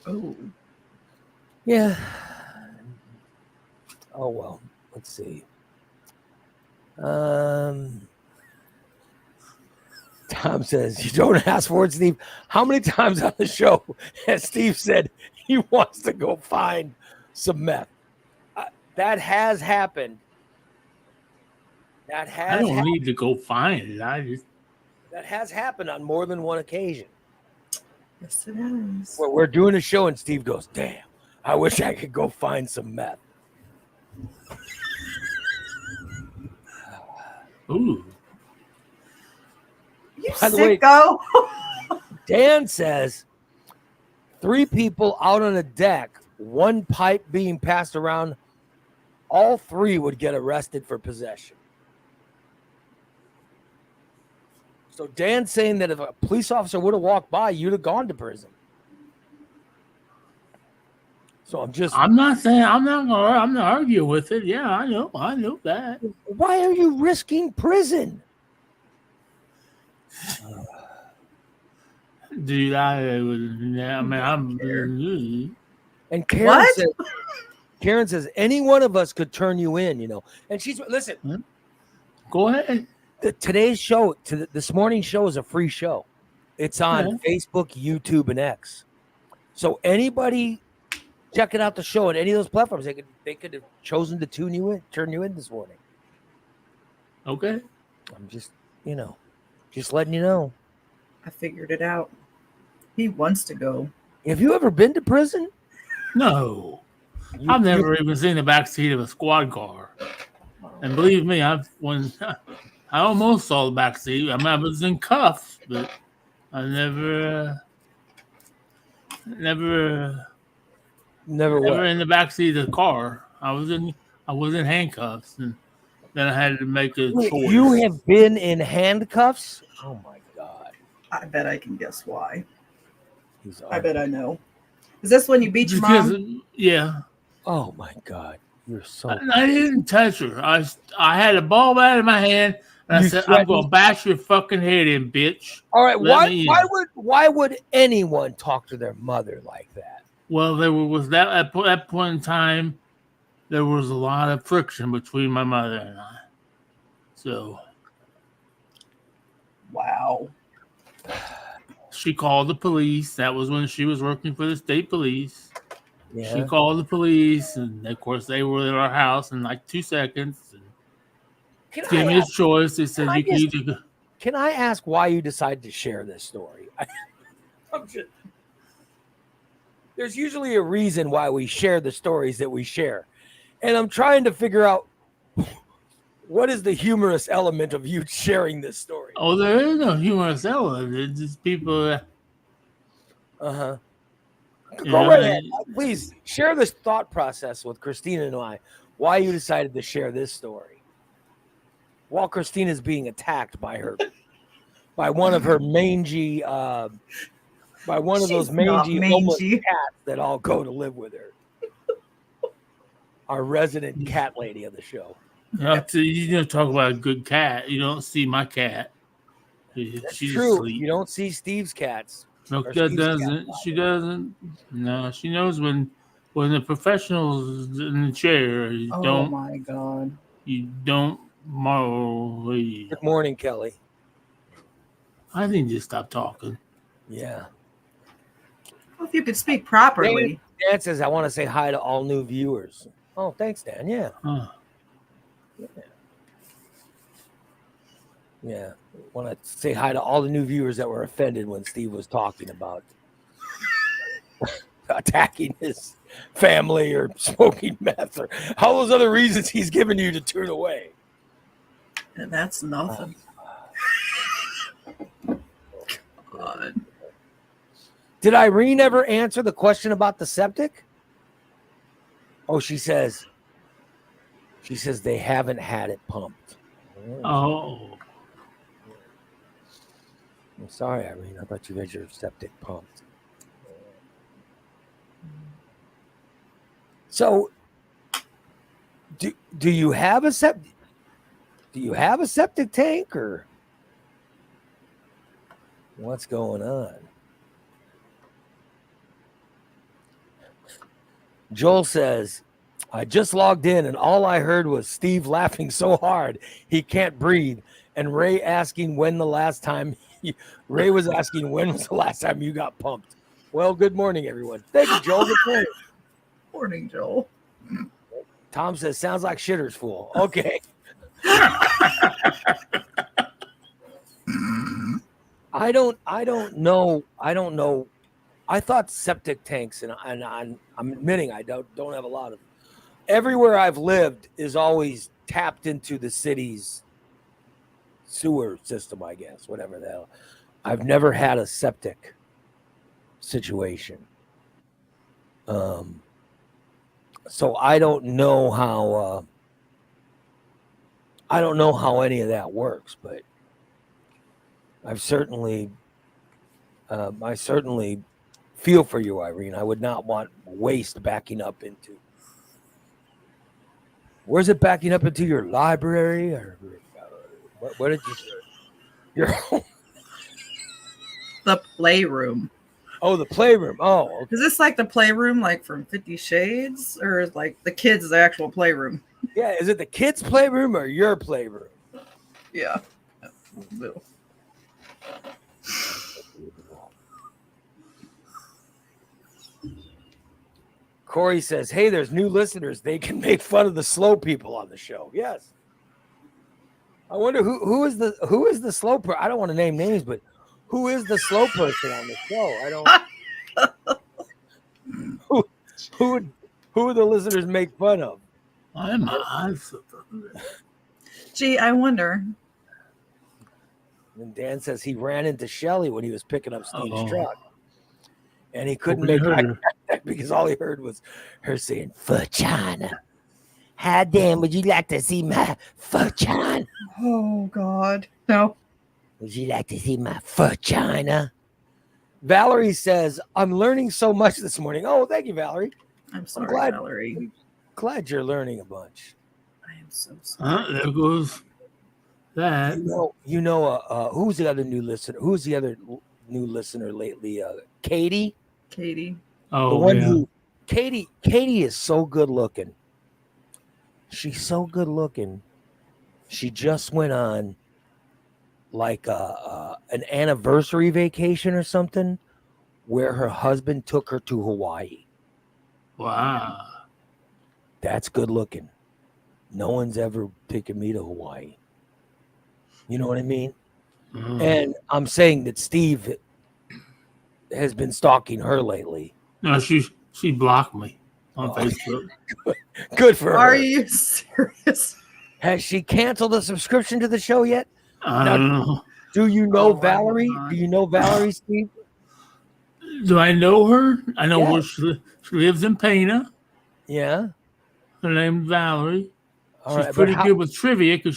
Oh. Yeah. Oh, well, let's see. Tom says, you don't ask for it, Steve. How many times on the show has Steve said he wants to go find some meth? That has happened. I don't need to go find it. That has happened on more than one occasion. Yes, it is. Where we're doing a show and Steve goes, damn, I wish I could go find some meth. Ooh. You By the way, sicko. Dan says 3 people out on a deck, 1 pipe being passed around, all 3 would get arrested for possession. So Dan's saying that if a police officer would have walked by, you'd have gone to prison. So I'm not arguing with it. Yeah, I know that. Why are you risking prison? Dude, I'm And Karen says any one of us could turn you in, you know. And she's listen. Go ahead. Today's show, this morning's show is a free show. It's on Yeah. Facebook, YouTube, and X. So anybody checking out the show on any of those platforms, they could have chosen to turn you in this morning. Okay. I'm just letting you know. I figured it out. He wants to go. Have you ever been to prison? No. I've never even seen the back seat of a squad car. And believe me, I almost saw the back seat. I mean, I was in cuffs, but I never Never in the back seat of the car. I was in handcuffs, and then I had to make a choice. You have been in handcuffs? Oh my God. I bet I can guess why. He's I bet I know. Is this when you beat your mom? Yeah. Oh my God. You're so I didn't touch her. I had a ball bat in my hand, and I said, "I'm gonna bash your fucking head in, bitch." All right. Let me in. Why would anyone talk to their mother like that? Well, there was that at that point in time, there was a lot of friction between my mother and I. So, Wow. she called the police. That was when she was working for the state police. Yeah. She called the police, and of course, they were at our house in like 2 seconds. And gave me a choice. They said, "You can either go." Can I ask why you decided to share this story? There's usually a reason why we share the stories that we share. And I'm trying to figure out what is the humorous element of you sharing this story? Oh, there is no humorous element. It's just people. Uh-huh. You Go know, right ahead. Please share this thought process with Christina and I. Why you decided to share this story while Christina's being attacked by one of her mangy, by one of those mangy homeless cats that all go to live with her. Our resident cat lady of the show. You don't talk about a good cat. You don't see my cat. She's true. asleep. You don't see Steve's cats. No, that doesn't. She doesn't. No, she knows when the professional's in the chair. Oh my God. You don't marley. Good morning, Kelly. I think just stop talking. Yeah. Well, if you could speak properly. Dan says, I want to say hi to all new viewers. Oh, thanks, Dan. Yeah. Huh. Yeah. Want to say hi to all the new viewers that were offended when Steve was talking about attacking his family or smoking meth or all those other reasons he's given you to turn away. And that's nothing. God. Did Irene ever answer the question about the septic? Oh, she says they haven't had it pumped. Oh. I'm sorry, Irene. I thought you had your septic pumped. So, do you have a septic? Do you have a septic tank, or what's going on? Joel says, I just logged in and all I heard was Steve laughing so hard he can't breathe, and Ray asking when the last time Ray was asking when was the last time you got pumped. Well, good morning, everyone. Thank you, Joel. Good morning. Morning, Joel. Tom says, sounds like shitter's fool. Okay. I don't know. I thought septic tanks, and I'm admitting I don't have a lot of. Everywhere I've lived is always tapped into the city's sewer system, I guess, whatever the hell. I've never had a septic situation. So I don't know how any of that works, but I certainly feel for you, Irene. I would not want waste backing up into. Where's it backing up into your library, or what did you say? Your home? The playroom. Oh, the playroom. Oh, okay. Is this like the playroom, like from 50 Shades, or is like the kids' actual playroom? Yeah. Is it the kids' playroom or your playroom? Yeah. Corey says, "Hey, there's new listeners. They can make fun of the slow people on the show." Yes. I wonder who is the slow person. I don't want to name names, but who is the slow person on the show? I don't. who would the listeners make fun of? Gee, I wonder. And Dan says he ran into Shelly when he was picking up Steve's truck, and he couldn't Hope make you eye heard her. contact because all he heard was her saying "vagina." How damn would you like to see my vagina? Oh God, no. Would you like to see my vagina? Valerie says, "I'm learning so much this morning." Oh, thank you, Valerie. I'm sorry, glad- Valerie. Glad you're learning a bunch. I am so sorry. There goes that. Who's the other new listener? Who's the other new listener lately? Katie. Katie. Oh, yeah. Katie is so good looking. She's so good looking. She just went on like an anniversary vacation or something where her husband took her to Hawaii. Wow. That's good looking. No one's ever taken me to Hawaii. You know what I mean? Mm. And I'm saying that Steve has been stalking her lately. No, she blocked me on Facebook. Good for her. Are you serious? Has she canceled a subscription to the show yet? I don't know. Do you know Oh, my Valerie? God. Do you know Valerie, Steve? Do I know her? I know Yeah. where she lives in Pana. Yeah. Her name's Valerie. All She's right, pretty good with trivia because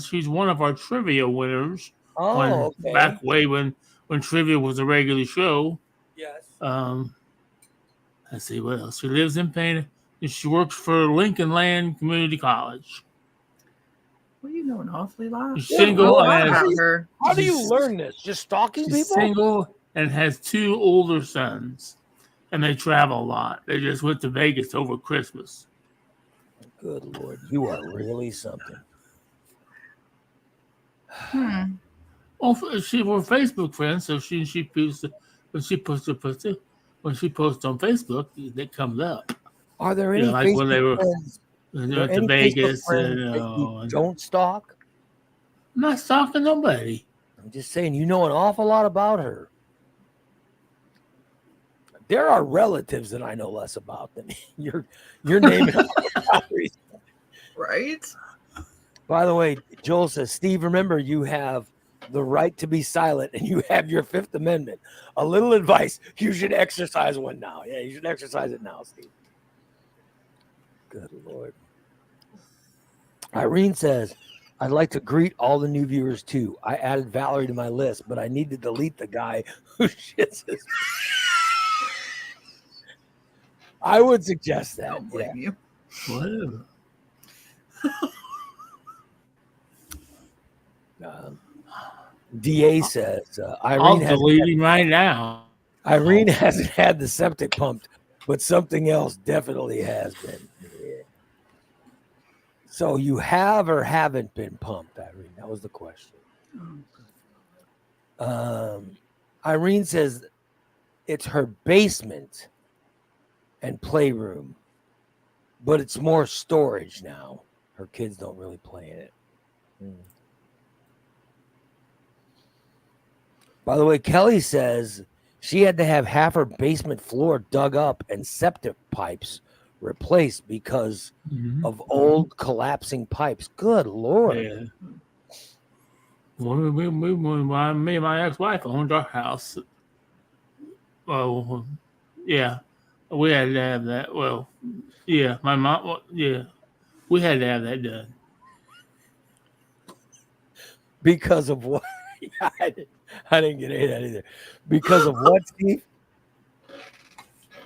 she's one of our trivia winners. Oh, okay. Back way when trivia was a regular show. Yes. Let's see what else. She lives in Pana and she works for Lincoln Land Community College. Well, you know an awfully lot. She's single and about has, her. How do you learn this? Just stalking she's people? single and has 2 older sons, and they travel a lot. They just went to Vegas over Christmas. Good Lord, you are really something. Hmm. Well, we're Facebook friends, so she posts when she posts on Facebook, it comes up. Are there any like when they Facebook were friends? when they Are went there to any Facebook Vegas. friends And, that you don't stalk? I'm not stalking nobody. I'm just saying, you know an awful lot about her. There are relatives that I know less about than you're naming. Right? By the way, Joel says, Steve, remember you have the right to be silent and you have your Fifth Amendment. A little advice, you should exercise one now. Yeah, you should exercise it now, Steve. Good Lord. Irene says, I'd like to greet all the new viewers too. I added Valerie to my list, but I need to delete the guy who shits his. I would suggest that. Don't blame you. Whatever. DA says, I'll delete him right now. Irene hasn't had the septic pumped, but something else definitely has been. Yeah. So you have or haven't been pumped, Irene? That was the question. Irene says it's her basement and playroom, but it's more storage now. Her kids don't really play in it. By the way, Kelly says she had to have half her basement floor dug up and septic pipes replaced because of old collapsing pipes. Good Lord. Yeah. When me and my ex-wife owned our house. Well, yeah, we had to have that. Well, yeah, my mom. Well, yeah, we had to have that done. Because of what? I didn't get any of that either. Because of what, Steve?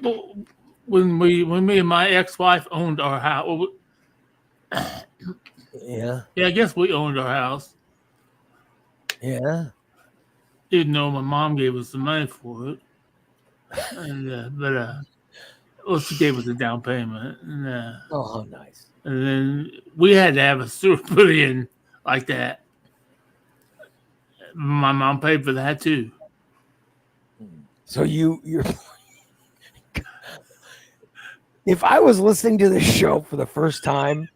Well, when me and my ex-wife owned our house. Yeah. Yeah, I guess we owned our house. Yeah. Even though my mom gave us the money for it. And well, she gave us a down payment. And, Oh, how nice. and then we had to have a sewer put in like that. My mom paid for that too. So you're if I was listening to this show for the first time,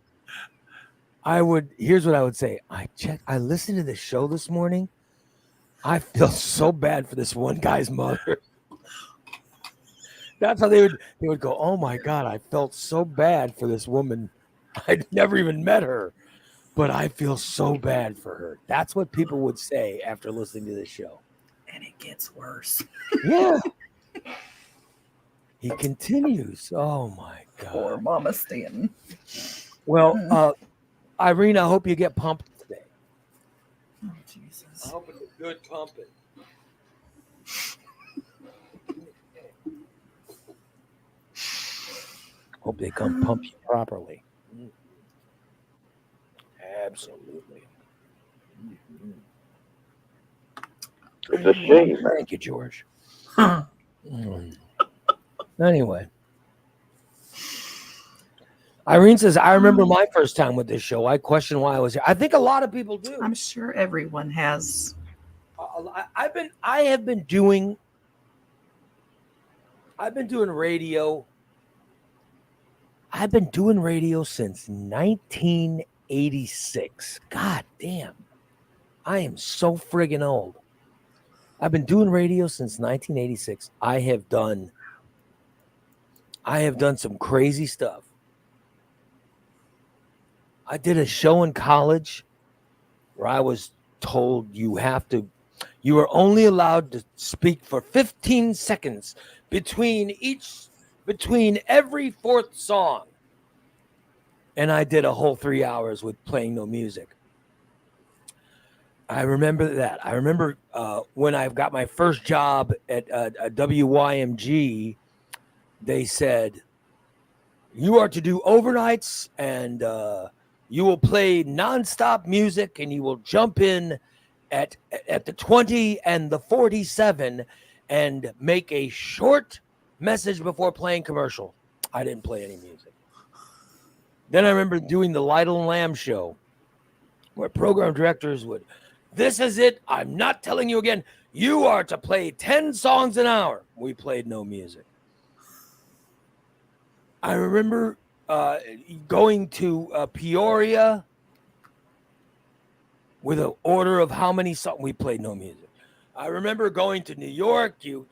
here's what I would say. I listened to this show this morning. I feel so bad for this one guy's mother. That's how they would go, oh my God, I felt so bad for this woman. I'd never even met her, but I feel so bad for her. That's what people would say after listening to this show. And it gets worse. Yeah. He continues. Oh my God. Poor Mama Stanton. Well, Irene, I hope you get pumped today. Oh, Jesus. I hope it's a good pumping. Hope they come pump you properly. Absolutely. It's a shame. Thank you, George. Anyway. Irene says, I remember my first time with this show. I question why I was here. I think a lot of people do. I'm sure everyone has. I have been doing radio. I've been doing radio since 1986. God damn. I am so friggin' old. I've been doing radio since 1986. I have done some crazy stuff. I did a show in college where I was told you are only allowed to speak for 15 seconds between every fourth song. And I did a whole 3 hours with playing no music. I remember that. I remember when I got my first job at WYMG, they said, you are to do overnights and you will play nonstop music and you will jump in at the 20 and the 47 and make a short message before playing commercial. I didn't play any music. Then I remember doing the Lytle and Lamb show where program directors would, this is it. I'm not telling you again. You are to play 10 songs an hour. We played no music. I remember going to Peoria with an order of how many songs. We played no music. I remember going to New York. You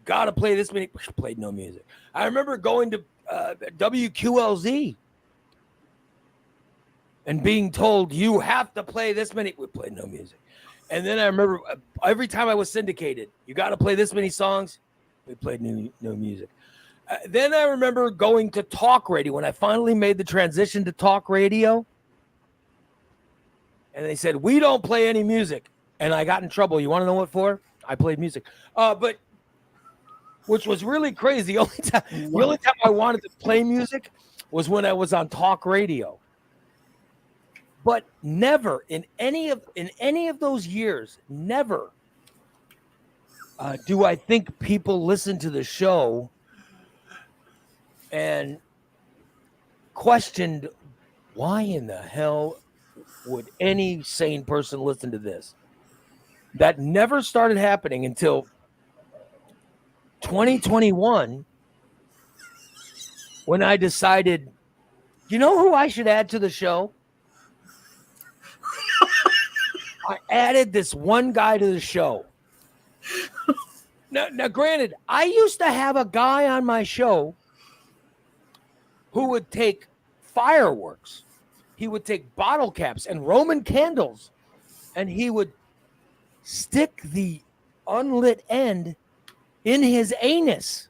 got to play this many. We played no music. I remember going to WQLZ and being told you have to play this many. We played no music. And then I remember every time I was syndicated, you got to play this many songs. We played no music. Then I remember going to talk radio when I finally made the transition to talk radio. And they said, we don't play any music. And I got in trouble. You want to know what for? I played music. But which was really crazy. The only time I wanted to play music was when I was on talk radio. But never in any of those years, never do I think people listen to the show and questioned why in the hell would any sane person listen to this? That never started happening until 2021 when I decided, you know who I should add to the show? I added this one guy to the show. Now, granted, I used to have a guy on my show who would take fireworks. He would take bottle caps and Roman candles, and he would stick the unlit end in his anus,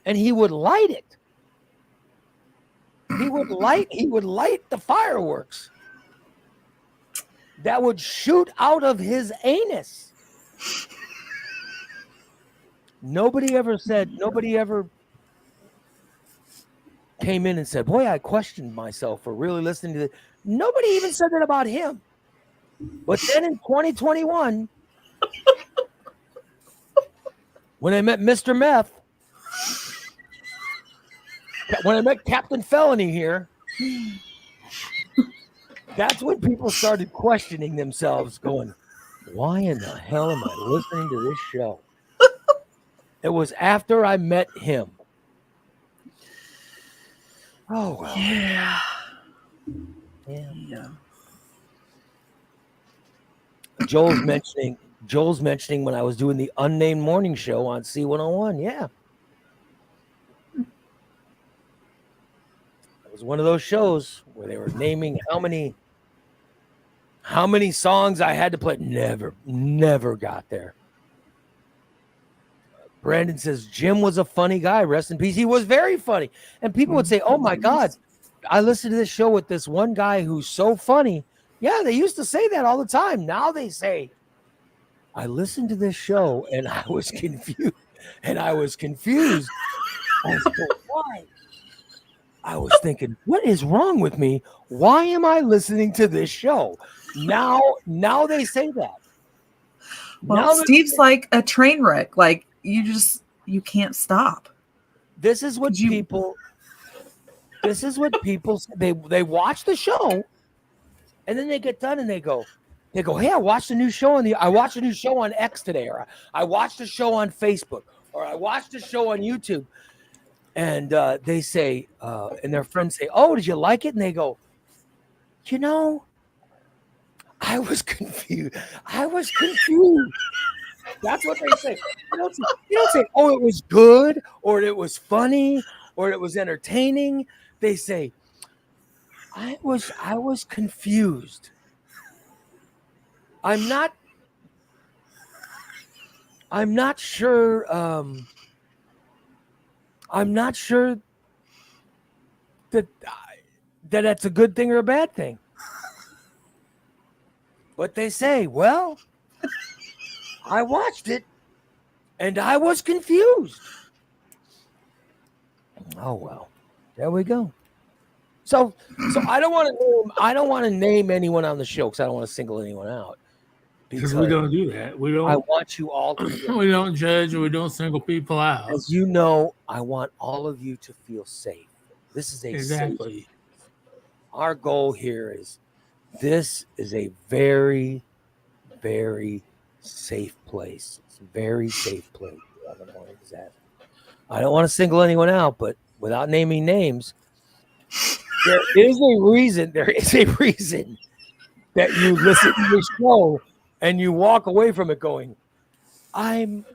and he would light it. He would light the fireworks that would shoot out of his anus. Nobody ever came in and said, boy, I questioned myself for really listening to this. Nobody even said that about him. But then in 2021, when I met Mr. Meth, when I met Captain Felony here, that's when people started questioning themselves, going, why in the hell am I listening to this show? It was after I met him. Oh well. Yeah. Yeah. Yeah. Joel's mentioning when I was doing the unnamed morning show on C101. Yeah. It was one of those shows where they were naming how many songs I had to play. Never got there. Brandon says Jim was a funny guy. Rest in peace. He was very funny. And people would say, oh my God, I listened to this show with this one guy who's so funny. Yeah, they used to say that all the time. Now they say, I listened to this show and I was confused. As to why. I was thinking, what is wrong with me? Why am I listening to this show? Now they say that. Well, Now that- Steve's like a train wreck. Like you can't stop. This is what people they watch the show and then they get done and they go, hey, I watched a new show on X today, or I watched a show on Facebook, or I watched a show on YouTube. And they say, and their friends say, oh, did you like it? And they go, I was confused. That's what they say. You don't say, oh, it was good, or it was funny, or it was entertaining. They say, I was confused. I'm not sure. I'm not sure that that's a good thing or a bad thing. But they say, well, I watched it and I was confused. Oh well, there we go. So I don't want to name anyone on the show because I don't want to single anyone out. Because we don't do that. We don't. I want you all to. We don't judge. We don't single people out. As you know, I want all of you to feel safe. This is a exactly. safe. Our goal here is this is a very, very safe place. It's a very safe place. I don't want to single anyone out, but without naming names, there is a reason that you listen to the show and you walk away from it going, I'm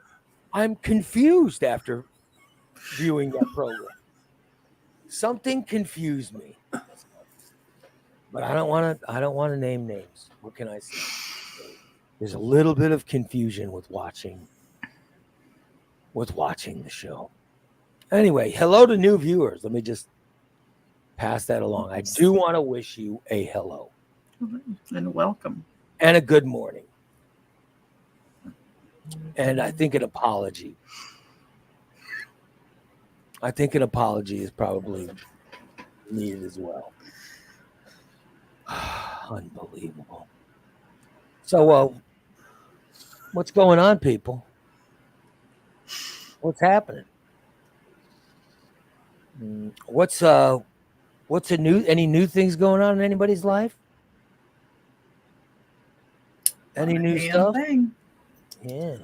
confused after viewing that program. Something confused me. But I don't want to name names. What can I say? There's a little bit of confusion with watching the show. Anyway, hello to new viewers. Let me just pass that along. I do want to wish you a hello. And welcome. And a good morning. And I think an apology. Is probably needed as well. Unbelievable. So, what's going on, people? What's happening? What's any new things going on in anybody's life? Any new stuff? Thing. Yeah.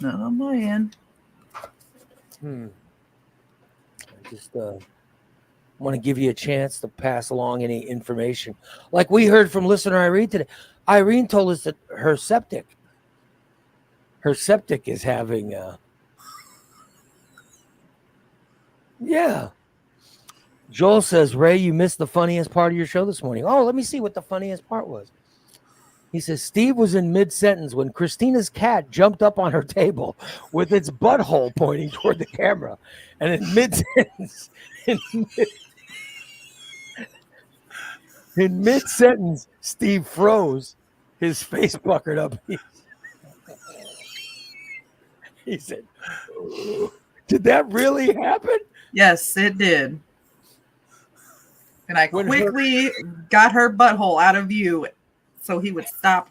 Not on my end. I just want to give you a chance to pass along any information. Like we heard from listener Irene today. Irene told us that her septic is having yeah. Joel says, Ray, you missed the funniest part of your show this morning. Oh, let me see what the funniest part was. He says, Steve was in mid-sentence when Christina's cat jumped up on her table with its butthole pointing toward the camera. And in mid-sentence, in mid-sentence, Steve froze. His face puckered up. He said, did that really happen? Yes, it did. And I quickly got her butthole out of view so he would stop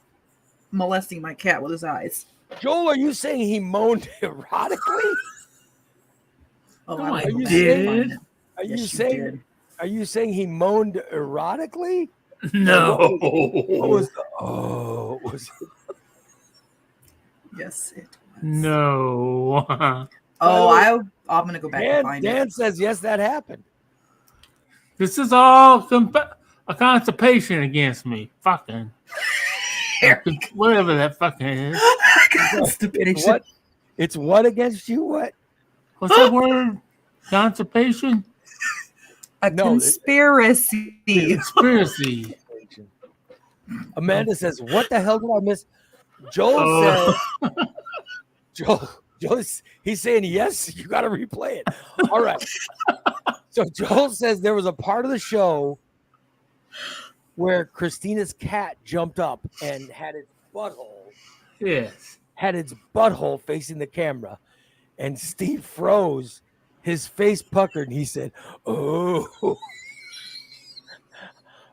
molesting my cat with his eyes. Joel, are you saying he moaned erotically? Oh, I you did. Are you saying he moaned erotically? No. What was Yes, it was. No. Oh, I'm gonna go back and find Dan it. says yes, that happened. This is all a constipation against me. Fucking. Whatever that fucking is. Constipation. It's what against you? What? What's that word? Constipation? A No, conspiracy. Conspiracy. Amanda says, "What the hell did I miss?" Joel said, "Joel, he's saying yes. You got to replay it." All right. So Joel says there was a part of the show where Christina's cat jumped up and had its butthole facing the camera, and Steve froze, his face puckered, and he said, "Oh,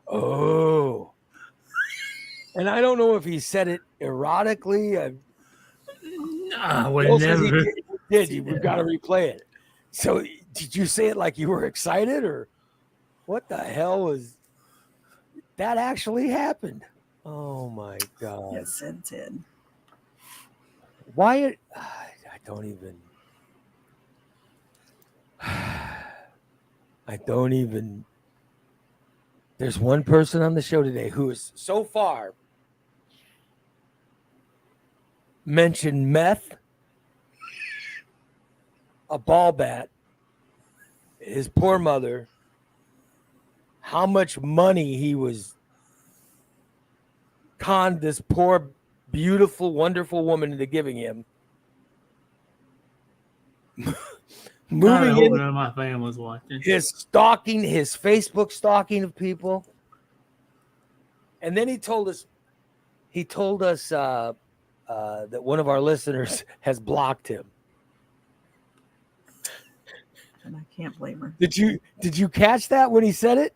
oh." And I don't know if he said it erotically. Joel says he did. We've got to replay it. So, did you say it like you were excited, or what the hell was that actually happened? Oh my God! Yes, it did. Why? I don't even. There's one person on the show today who has so far mentioned meth, a ball bat, his poor mother, how much money he was conned this poor, beautiful, wonderful woman into giving him. Moving in, none of my family's watching. his stalking, his Facebook stalking of people. And then he told us that one of our listeners has blocked him. And I can't blame her. Did you catch that when he said it?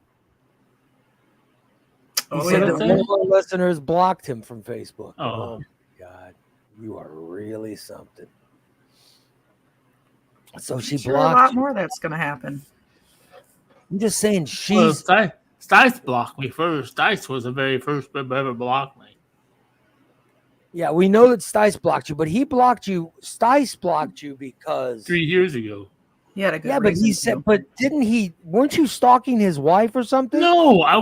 He said that one of our listeners blocked him from Facebook. Oh my God, you are really something. So she blocked. A lot more that's going to happen. I'm just saying she's. Well, Stice blocked me first. Stice was the very first that ever blocked me. Yeah, we know that Stice blocked you, but he blocked you. Stice blocked you because 3 years ago. He had a good yeah, but he said, but didn't he? Weren't you stalking his wife or something? No, I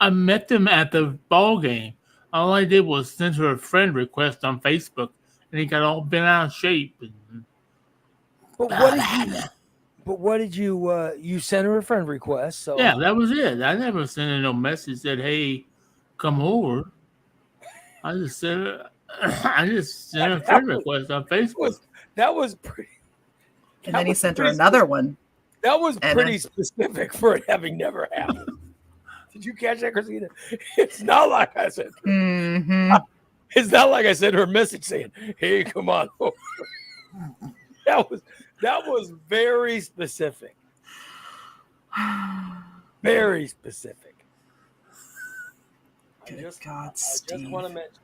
met them at the ball game. All I did was send her a friend request on Facebook, and he got all bent out of shape. But what did you? You sent her a friend request. So yeah, that was it. I never sent her no message that hey, come over. I just sent her a friend request on Facebook. That was pretty. And then he sent her another one. That was pretty specific for it having never happened. Did you catch that, Christina? It's not like I said. Mm-hmm. It's not like I sent her a message saying, "Hey, come on over." That was very specific. Very specific. I just want to mention.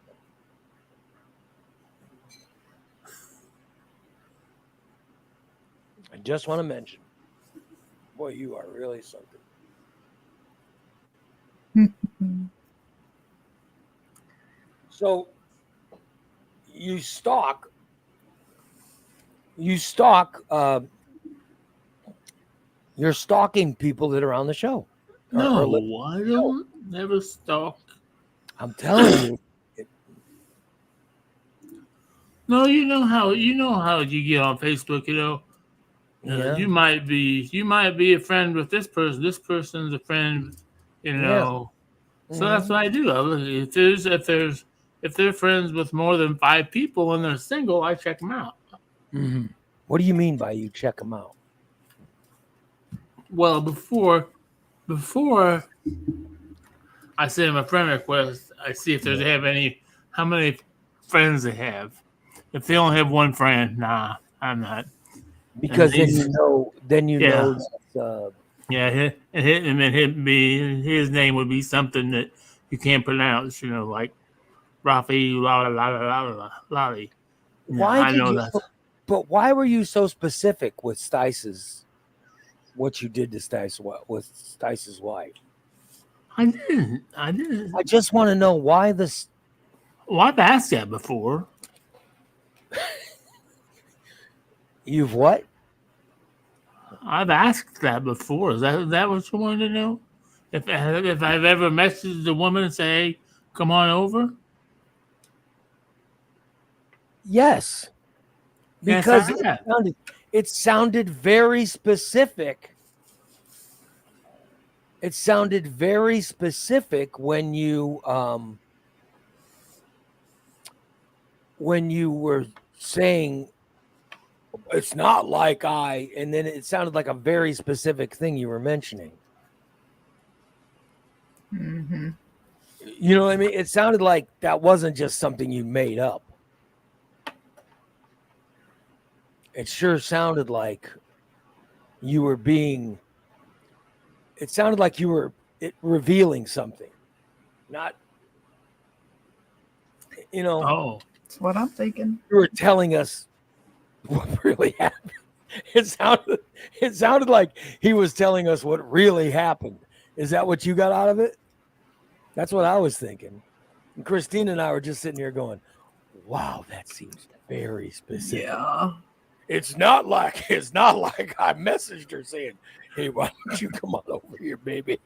I just want to mention, boy, you are really something. So you stalk. You're stalking people that are on the show. No, I don't. Never stalk. I'm telling you. No, you know how you get on Facebook. Yeah. You might be a friend with this person. This person's a friend. So that's what I do. If they're friends with more than 5 people and they're single, I check them out. Mm-hmm. What do you mean by you check them out? Well, before I send them a friend request, I see if they have how many friends they have. If they only have one friend, nah, I'm not. Because then you know. Yeah, his name would be something that you can't pronounce. Like Rafi Lali. But why were you so specific with Stice's? What you did to Stice with Stice's wife? I didn't. I just want to know why this. Well, I've asked that before. You've what? I've asked that before. Is that what you wanted to know? If I've ever messaged the woman and say, "Hey, come on over." Yes, Yes, because I have. it sounded very specific. It sounded very specific when you were saying it's not like and then it sounded like a very specific thing you were mentioning. Mm-hmm. You know what I mean? It sounded like that wasn't just something you made up. It sure sounded like you were being. It sounded like you were revealing something, not. Oh, That's what I'm thinking. You were telling us what really happened. It sounded like he was telling us what really happened. Is that what you got out of it? That's what I was thinking. And Christine and I were just sitting here going, wow, that seems very specific. Yeah. It's not like I messaged her saying, hey, why don't you come on over here, baby?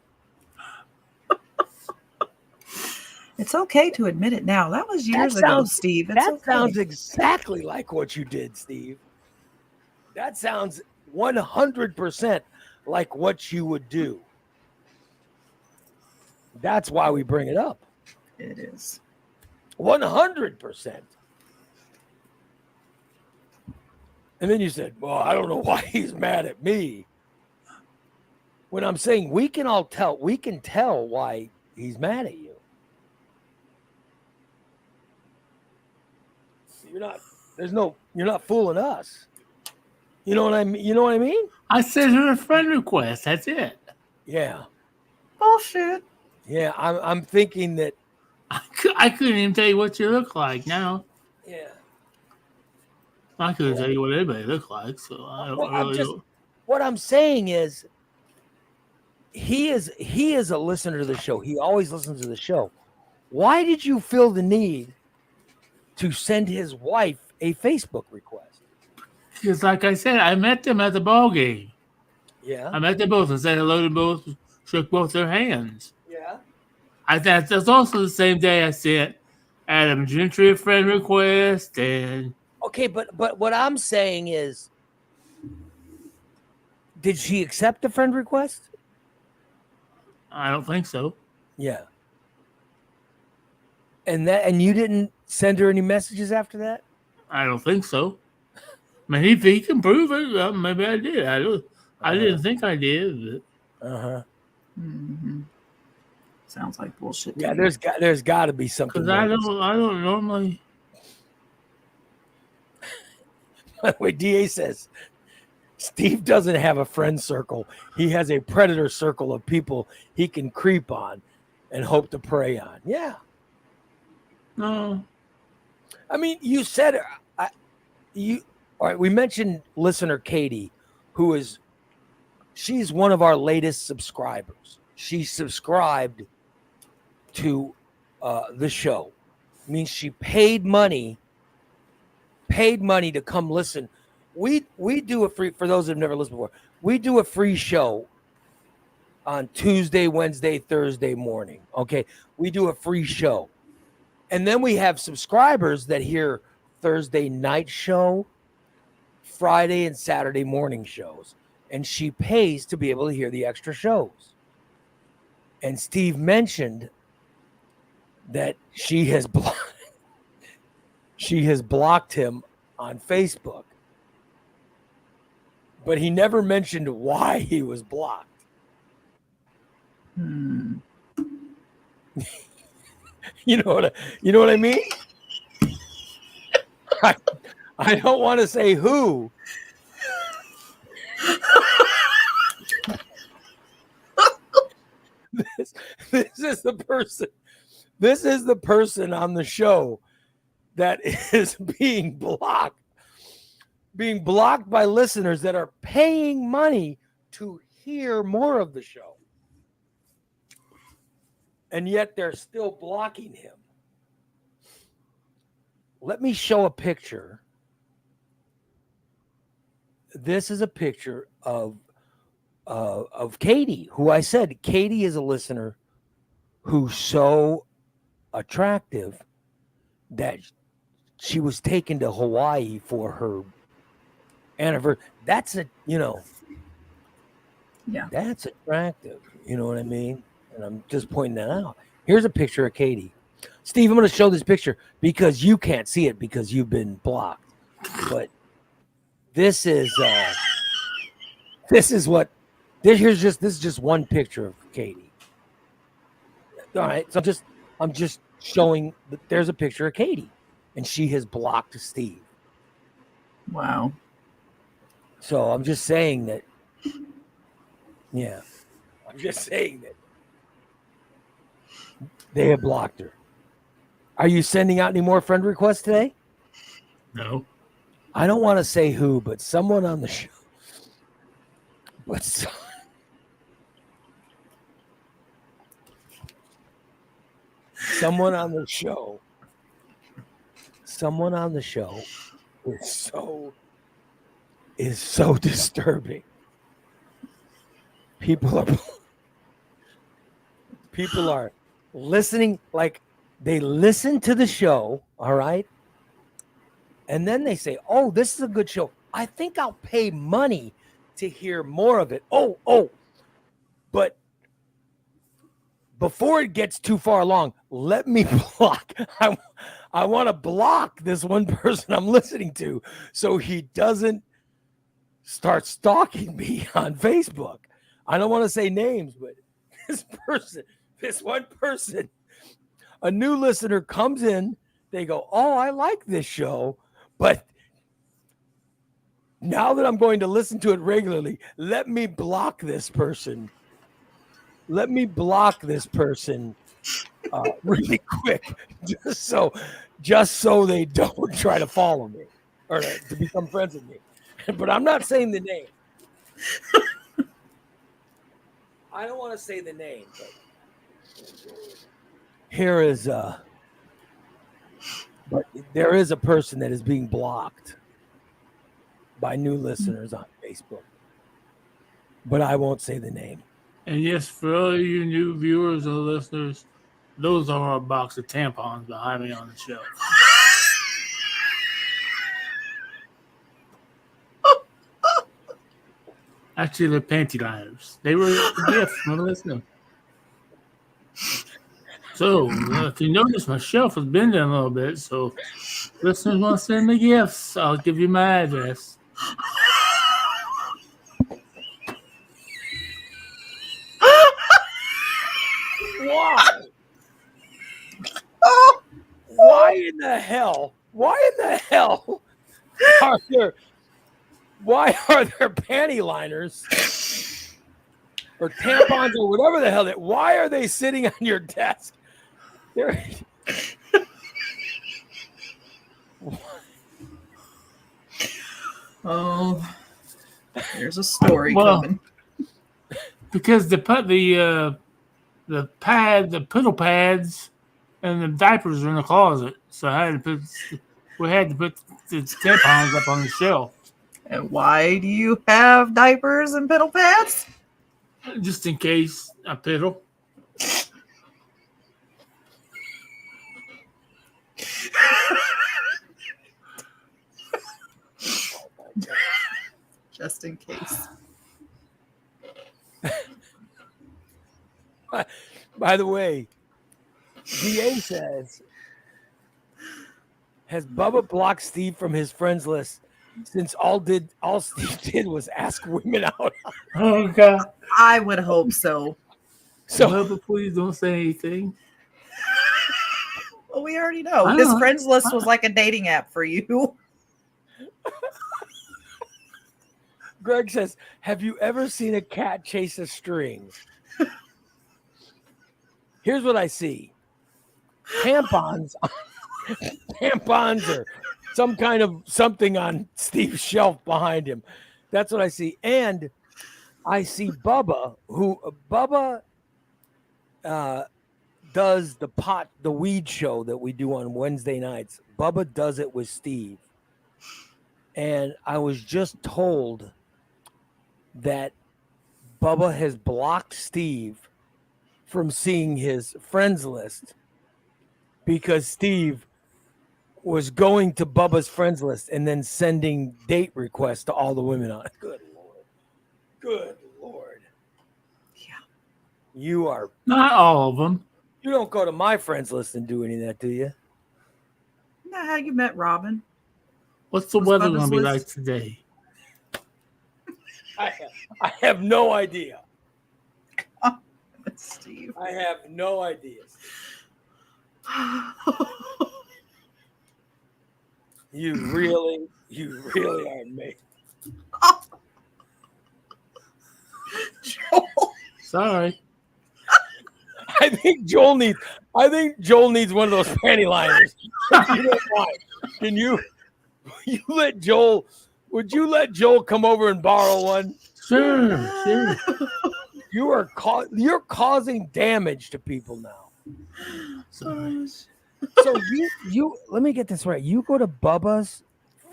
It's okay to admit it now. That was years ago, Steve. It's Sounds exactly like what you did, Steve. That sounds 100% like what you would do. That's why we bring it up. It is. 100%. And then you said, well, I don't know why he's mad at me. When I'm saying we can tell why he's mad at you. You're not fooling us. You know what I mean? I sent her a friend request. That's it. Yeah. Bullshit. Yeah, I'm thinking that. I couldn't even tell you what you look like now. Yeah. I couldn't tell you what anybody looked like, so I don't really know. What I'm saying is, he is a listener to the show. He always listens to the show. Why did you feel the need to send his wife a Facebook request? Because, like I said, I met them at the ball game. Yeah. I met them both and said hello to both, shook both their hands. Yeah. That's also the same day I sent Adam Gentry a friend request and. Okay, but what I'm saying is, did she accept the friend request? I don't think so. Yeah. And you didn't send her any messages after that? I don't think so. I mean, if he can prove it, maybe I did. I didn't think I did. Uh-huh. Mm-hmm. Sounds like bullshit. Yeah, there's got to be something. Because I don't normally. By the way, DA says Steve doesn't have a friend circle. He has a predator circle of people he can creep on and hope to prey on. Yeah. No. I mean, you said all right, we mentioned listener Katie, she's one of our latest subscribers. She subscribed to the show. It means she paid money to come listen. We do a free, for those who've never listened before, we do a free show on Tuesday, Wednesday, Thursday morning. Okay. We do a free show. And then we have subscribers that hear Thursday night show, Friday and Saturday morning shows. And she pays to be able to hear the extra shows. And Steve mentioned that she has blocked him on Facebook. But he never mentioned why he was blocked. You know what I mean? I don't want to say who. This is the person. This is the person on the show that is being blocked by listeners that are paying money to hear more of the show. And yet they're still blocking him. Let me show a picture. this is a picture of Katie, who I said Katie is a listener who's so attractive that she was taken to Hawaii for her anniversary. That's that's attractive. You know what I mean? And I'm just pointing that out. Here's a picture of Katie. Steve, I'm going to show this picture because you can't see it because you've been blocked. But this is just one picture of Katie. All right, so I'm just showing that there's a picture of Katie, and she has blocked Steve. Wow. So I'm just saying that. Yeah, I'm just saying that they have blocked her. Are you sending out any more friend requests today? No. I don't want to say who, but someone on the show. But someone on the show is so disturbing. People are listening, like they listen to the show, all right? And then they say, "Oh, this is a good show. I think I'll pay money to hear more of it." Oh. But before it gets too far along, let me block. I want to block this one person I'm listening to so he doesn't start stalking me on Facebook. I don't want to say names, but this one person, a new listener comes in, they go, "Oh, I like this show, but now that I'm going to listen to it regularly, let me block this person. Let me block this person really quick, just so they don't try to follow me or to become friends with me." But I'm not saying the name. I don't want to say the name, but here is but there is a person that is being blocked by new listeners on Facebook. But I won't say the name. And yes, for all you new viewers or listeners, those are a box of tampons behind me on the shelf. Actually, they're panty liners. They were a gift from a listener. So, if you notice, my shelf has been there a little bit. So, listeners want to send me gifts, I'll give you my address. Why? Oh, why in the hell are there panty liners or tampons or whatever the hell why are they sitting on your desk? Oh, there's a story coming. Because the piddle pads and the diapers are in the closet, so we had to put the tampons up on the shelf. And why do you have diapers and piddle pads? Just in case I piddle. Just in case. By the way, DA says, has Bubba blocked Steve from his friends list since all Steve did was ask women out? Oh, God. I would hope so. So, Bubba, please don't say anything. Well, we already know. His friends list was like a dating app for you. Greg says, have you ever seen a cat chase a string? Here's what I see. Tampons or some kind of something on Steve's shelf behind him. That's what I see. And I see Bubba, does the weed show that we do on Wednesday nights. Bubba does it with Steve. And I was just told that Bubba has blocked Steve from seeing his friends list because Steve was going to Bubba's friends list and then sending date requests to all the women on it. Good Lord. Good Lord. Yeah. You are. Not all of them. You don't go to my friends list and do any of that, do you? Isn't that how you met Robin? What's the What's weather Bubba's going to be list? like today? I have no idea. Steve. I have no idea. You really are amazing. Joel. Sorry. I think Joel needs one of those panty liners. If you don't mind. Can you let Joel? Would you let Joel come over and borrow one? Sure. You're causing damage to people now. Sorry. So you let me get this right. You go to Bubba's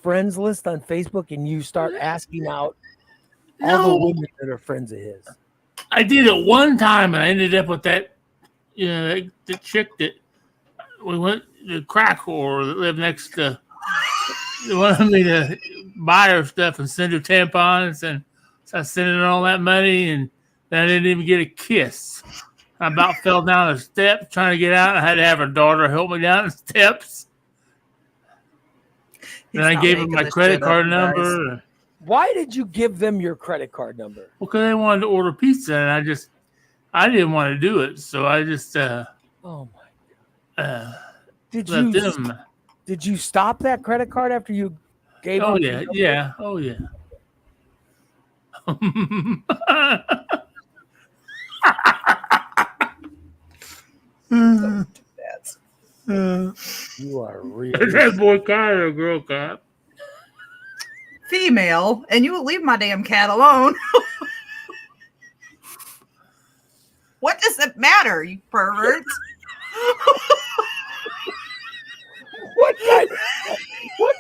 friends list on Facebook and you start asking out all the women that are friends of his. I did it one time and I ended up with that, the chick that we went the crack whore that lived next to. They wanted me to buy her stuff and send her tampons, and so I sent her all that money, and then I didn't even get a kiss. I about fell down the steps trying to get out. I had to have her daughter help me down the steps. Then I gave her my credit card number. Why did you give them your credit card number? Well, because they wanted to order pizza, and I didn't want to do it, so I just Oh my God! Did you stop that credit card after you gave? Oh them yeah. Oh yeah. You are really. Is that boy cat or a girl cat? Female, and you will leave my damn cat alone. What does it matter, you perverts? What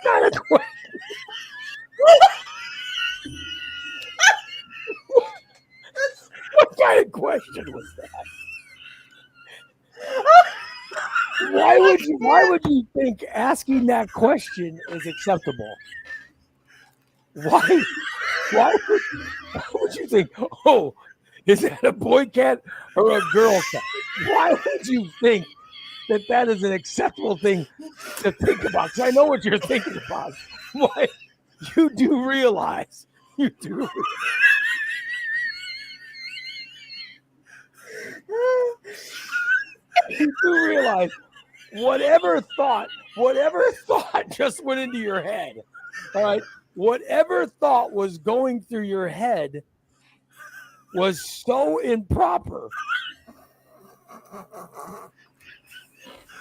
kind of question? What kind of question was that? Why would you think asking that question is acceptable? Why would you think, oh, is that a boy cat or a girl cat? Why would you think that is an acceptable thing to think about? Because I know what you're thinking about. Why you do realize whatever thought just went into your head. All right. Whatever thought was going through your head was so improper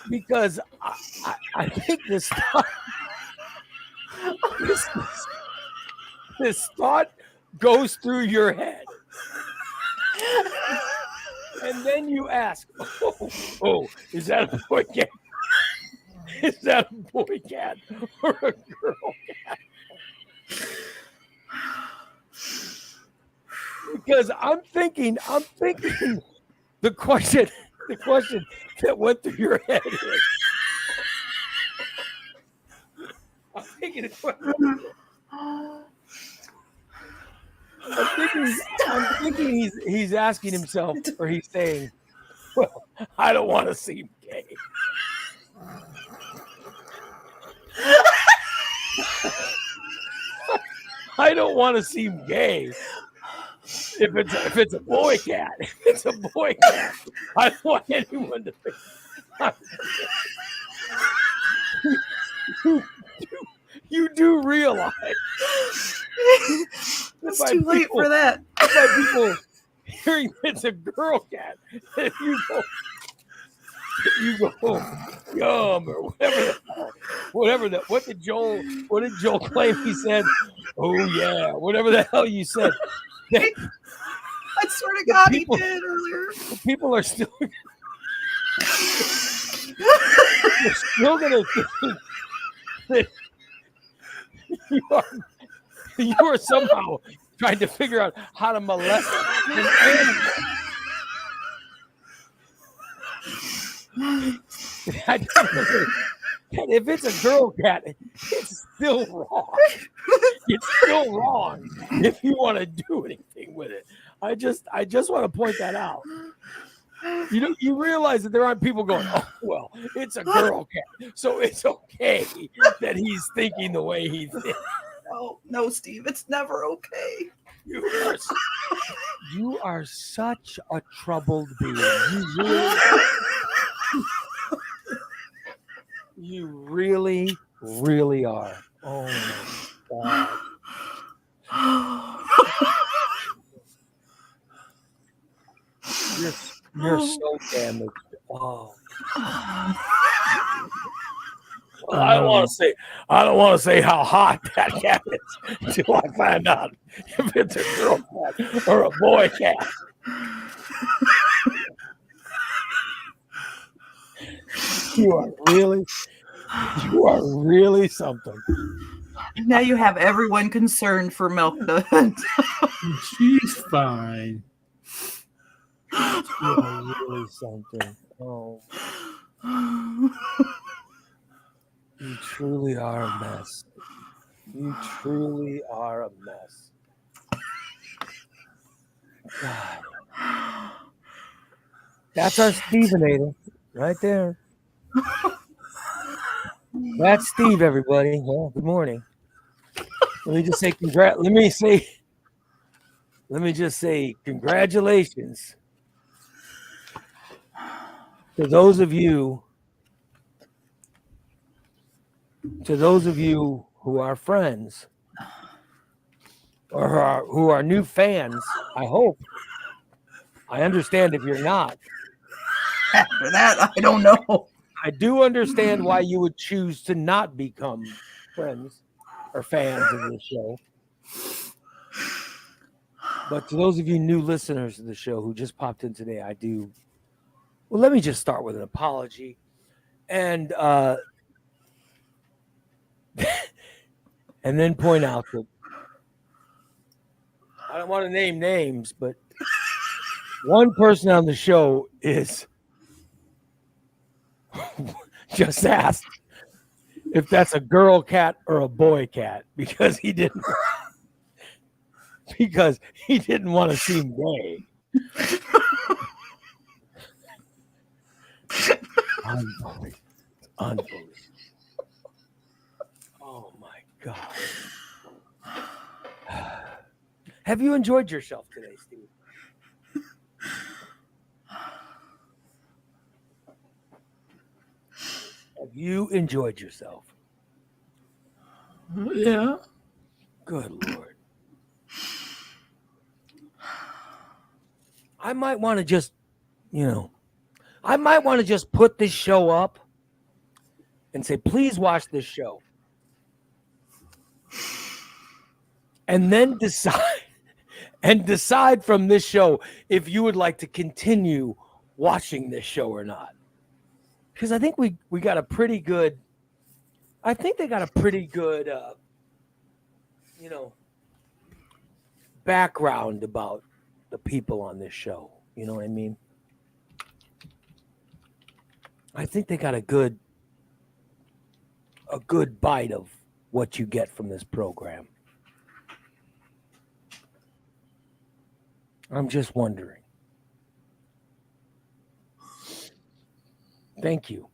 because I think this thought goes through your head. And then you ask, oh, is that a boy cat? Is that a boy cat or a girl cat? Because I'm thinking the question that went through your head is, I'm thinking he's asking himself, or he's saying, well, I don't want to seem gay. I don't want to seem gay. If it's a boy cat, I don't want anyone to think. You do realize It's too late for that. By people hearing it's a girl cat, you go yum or whatever. What did Joel claim he said? Oh yeah, whatever the hell you said. I swear to God, he did earlier. People are still they're still gonna think You are somehow trying to figure out how to molest an animal. I don't know. If it's a girl cat, it's still wrong. It's still wrong if you want to do anything with it. I just want to point that out. You realize that there aren't people going, oh, well, it's a girl cat, so it's okay that he's thinking the way he thinks. No, Steve, it's never okay. You are such a troubled being. You really, really are. Oh my God. You're so damaged. Oh. Well, I don't want to say how hot that cat is until I find out if it's a girl cat or a boy cat. You are really something. Now you have everyone concerned for Milk Dud. She's fine. You are really something. Oh. You truly are a mess. You truly are a mess. God. That's our Stevenator right there. That's Steve, everybody. Well, good morning. Let me just say congratulations to those of you who are friends or who are new fans. I hope. I understand if you're not. After that, I don't know. I do understand why you would choose to not become friends or fans of the show. But to those of you new listeners of the show who just popped in today, I do. Well, let me just start with an apology. And and then point out that I don't want to name names, but one person on the show is just asked if that's a girl cat or a boy cat because he didn't want to seem gay. Unbelievable. Oh my God. Have you enjoyed yourself today, Steve? Have you enjoyed yourself? Yeah. Good Lord. I might want to just, put this show up and say, please watch this show. And then decide from this show if you would like to continue watching this show or not. Because I think we got a pretty good, background about the people on this show. You know what I mean? I think they got a good bite of what you get from this program. I'm just wondering. Thank you.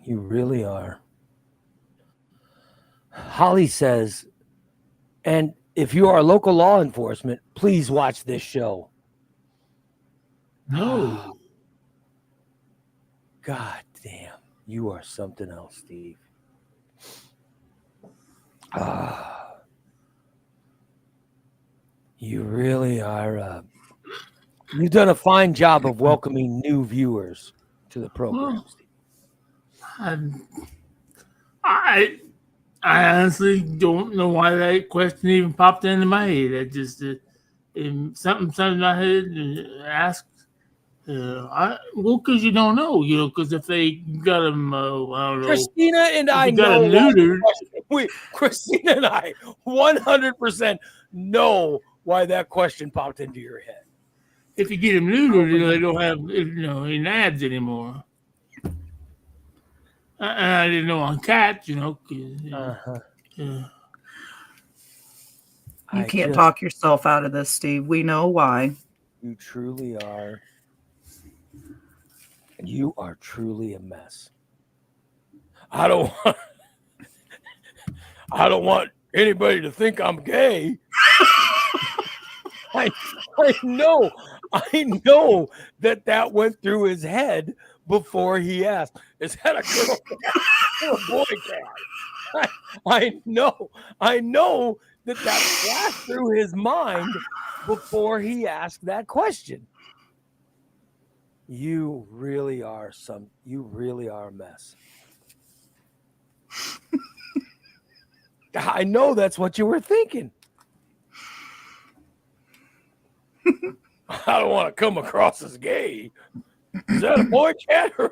You really are. Holly says, and if you are local law enforcement, please watch this show. No. God damn. You are something else, Steve. You really are. You've done a fine job of welcoming new viewers to the program, Steve. I honestly don't know why that question even popped into my head. That just something in my head and asked Because you don't know, because if they got him, I don't know, Christina and I you got know him neutered. Christina and I 100% know why that question popped into your head. If you get him neutered, they don't have any nads anymore. And I didn't know on cats, 'cause, Uh-huh. yeah. You can't talk yourself out of this, Steve. We know why. You truly are. You are truly a mess. I don't want anybody to think I'm gay. I know that went through his head before he asked, "Is that a girl or a boy cat?" I know that flashed through his mind before he asked that question. You really are a mess. I know that's what you were thinking. I don't want to come across as gay. Is that a boy cat or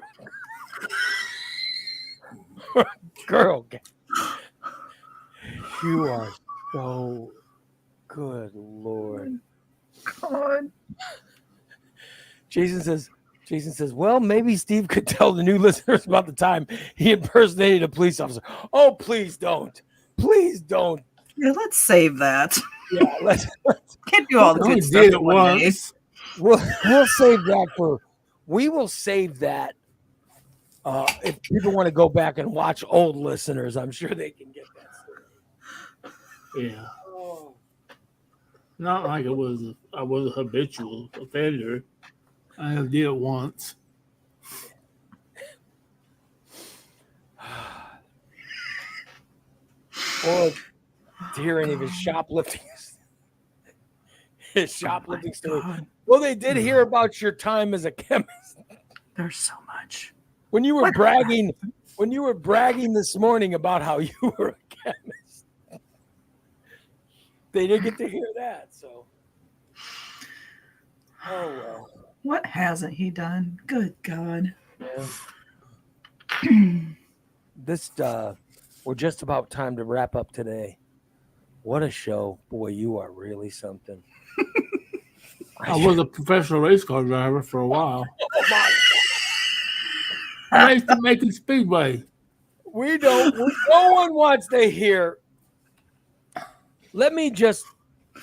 a girl cat? You are so good, Lord. God. Jason says, well, maybe Steve could tell the new listeners about the time he impersonated a police officer. Oh, please don't. Please don't. Yeah, let's save that. Yeah, let's Can't do all the good stuff at one day. We'll save that we will save that. If people want to go back and watch old listeners, I'm sure they can get that story. Yeah. Not like I was a habitual offender. I did it once. Or to hear any of his shoplifting story. Well, they did hear about your time as a chemist. There's so much. When you were bragging this morning about how you were a chemist, they didn't get to hear that. So, oh well. What hasn't he done? Good God. Yeah. We're just about time to wrap up today. What a show. Boy, you are really something. I was a professional race car driver for a while. I raced at Macon Speedway. No one wants to hear.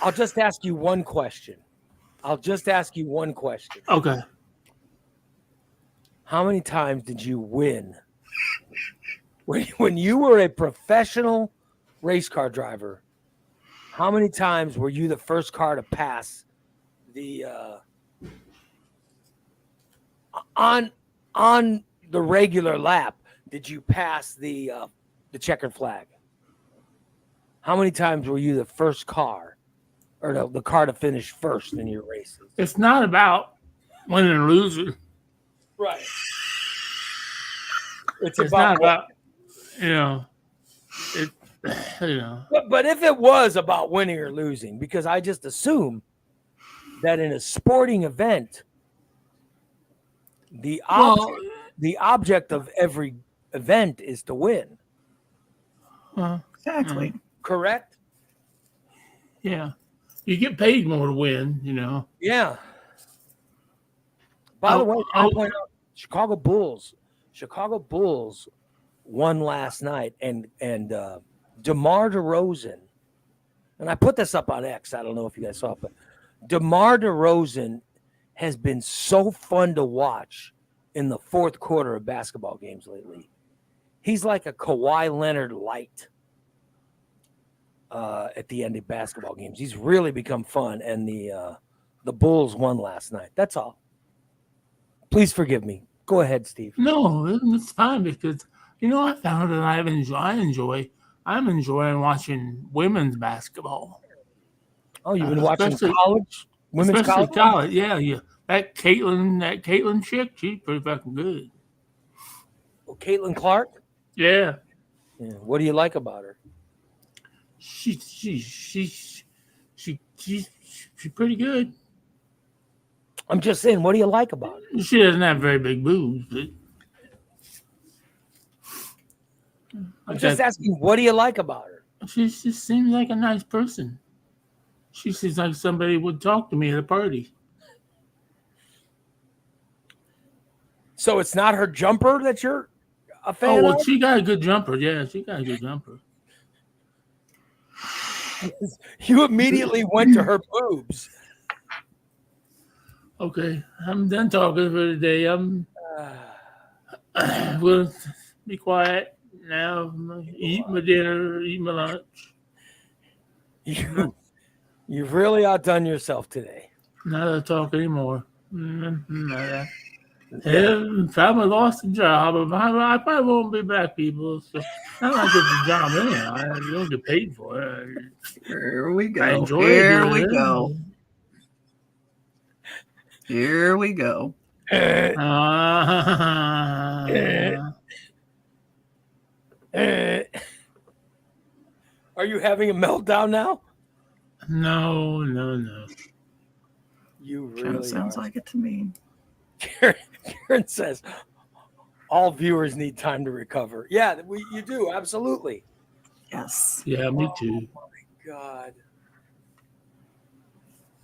I'll just ask you one question. Okay. How many times did you win? When you were a professional race car driver, how many times were you the first car to pass the on the regular lap? Did you pass the checkered flag? How many times were you the first car or the car to finish first in your races? It's not about winning or losing. Right. It's not about, But if it was about winning or losing, because I just assume that in a sporting event, the object of every event is to win. Exactly. Correct? Yeah. You get paid more to win, Yeah. By the way, I'll point out Chicago Bulls won last night, and DeMar DeRozan, and I put this up on X. I don't know if you guys saw it, but DeMar DeRozan has been so fun to watch in the fourth quarter of basketball games lately. He's like a Kawhi Leonard light at the end of basketball games. He's really become fun, and the Bulls won last night. That's all. Please forgive me. Go ahead, Steve. No, it's fine because I found that I'm enjoying watching women's basketball. Oh, you've been watching college? Women's college? Yeah. That Caitlin chick, she's pretty fucking good. Well, Caitlin Clark? Yeah. What do you like about her? She's pretty good. I'm just saying, what do you like about her? She doesn't have very big boobs, but I'm just asking, what do you like about her? she just seems like a nice person. She seems like somebody would talk to me at a party. So it's not her jumper that you're a Oh, fan well, of? she got a good jumper. Yeah, she got a good jumper. You immediately went to her boobs. Okay, I'm done talking for today. We'll be quiet now. Eat my dinner, eat my lunch. You've really outdone yourself today. Not to talk anymore. If I lost a job, I probably won't be back, people. So not like it's a job anyhow. I don't get paid for it. Here we go. I enjoy Here doing we it. go. Here we go. Are you having a meltdown now? No. You Kind of really sounds are. like it to me. Karen says, all viewers need time to recover. Yeah, you do. Absolutely. Yes. Yeah, me too. Oh, my God.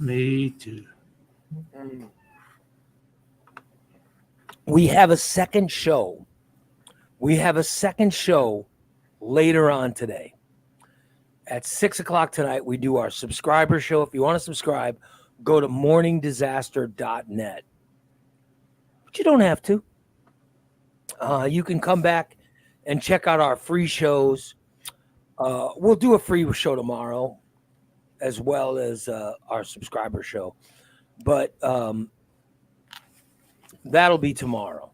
Me too. We have a second show. Later on today. At 6:00 tonight, we do our subscriber show. If you want to subscribe, go to morningdisaster.net. But you don't have to. You can come back and check out our free shows. We'll do a free show tomorrow, as well as our subscriber show. But that'll be tomorrow.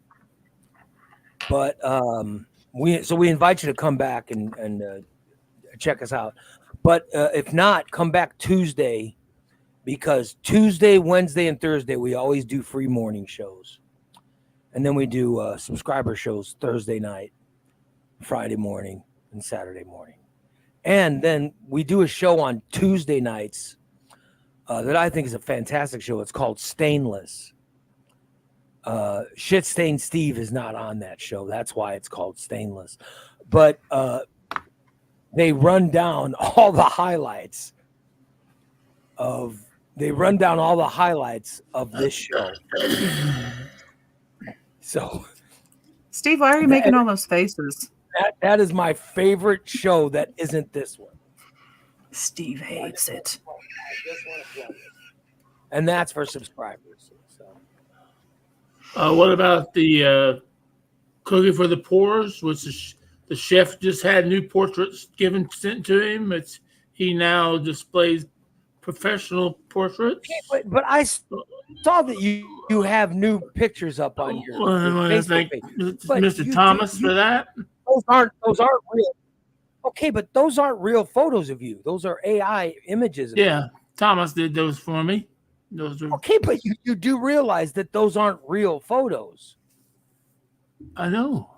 But we invite you to come back and check us out. But if not, come back Tuesday, because Tuesday, Wednesday, and Thursday we always do free morning shows, and then we do subscriber shows Thursday night, Friday morning, and Saturday morning, and then we do a show on Tuesday nights that I think is a fantastic show. It's called Stainless. Shit Stain Steve is not on that show. That's why it's called Stainless. But they run down all the highlights of this show. So, Steve, why are you making all those faces? that is my favorite show that isn't this one. Steve hates it. And that's for subscribers. So. What about the Cookie for the Poors, which the chef just had new portraits sent to him. He now displays professional portraits. But I saw that you have new pictures up on your Facebook page. Mr. Thomas for that. Those aren't real. Okay, but those aren't real photos of you. Those are AI images. Yeah, Thomas did those for me. Those are okay, but you do realize that those aren't real photos. I know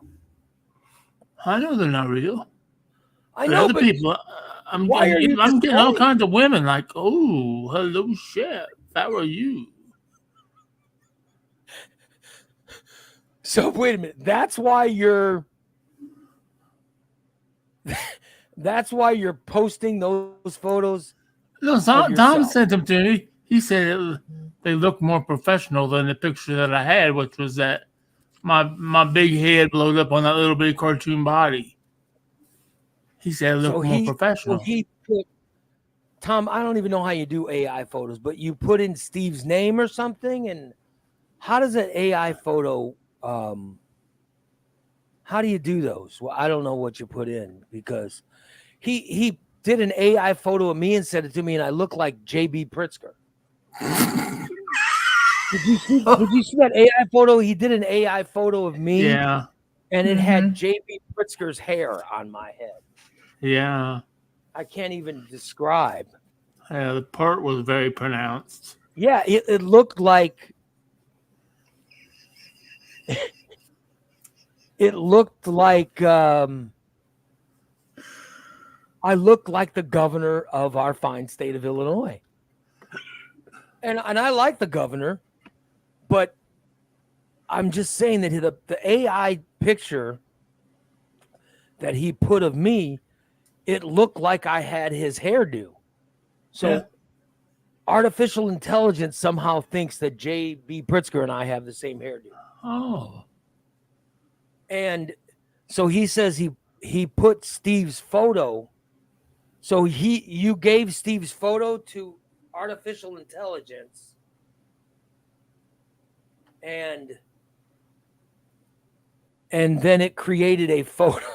they're not real. I know, other people. I'm getting all kinds of women like, oh, hello, chef. That were you. So wait a minute. That's why you're posting those photos. No, Tom sent them to me. He said they look more professional than the picture that I had, which was that my big head blowed up on that little bitty cartoon body. He said it looked more professional. Tom, I don't even know how you do AI photos, but you put in Steve's name or something, and how does an AI photo? How do you do those? Well, I don't know what you put in, because he did an AI photo of me and sent it to me, and I look like JB Pritzker. Did you see that AI photo? He did an AI photo of me. Yeah. And it had JB Pritzker's hair on my head. Yeah. I can't even describe. Yeah, the part was very pronounced. Yeah, it looked like I looked like the governor of our fine state of Illinois. And I like the governor, But I'm just saying that the AI picture that he put of me, it looked like I had his hairdo. So Yeah. artificial intelligence somehow thinks that J.B. Pritzker and I have the same hairdo. Oh. And so he says he put Steve's photo. So you gave Steve's photo to artificial intelligence, and then it created a photo.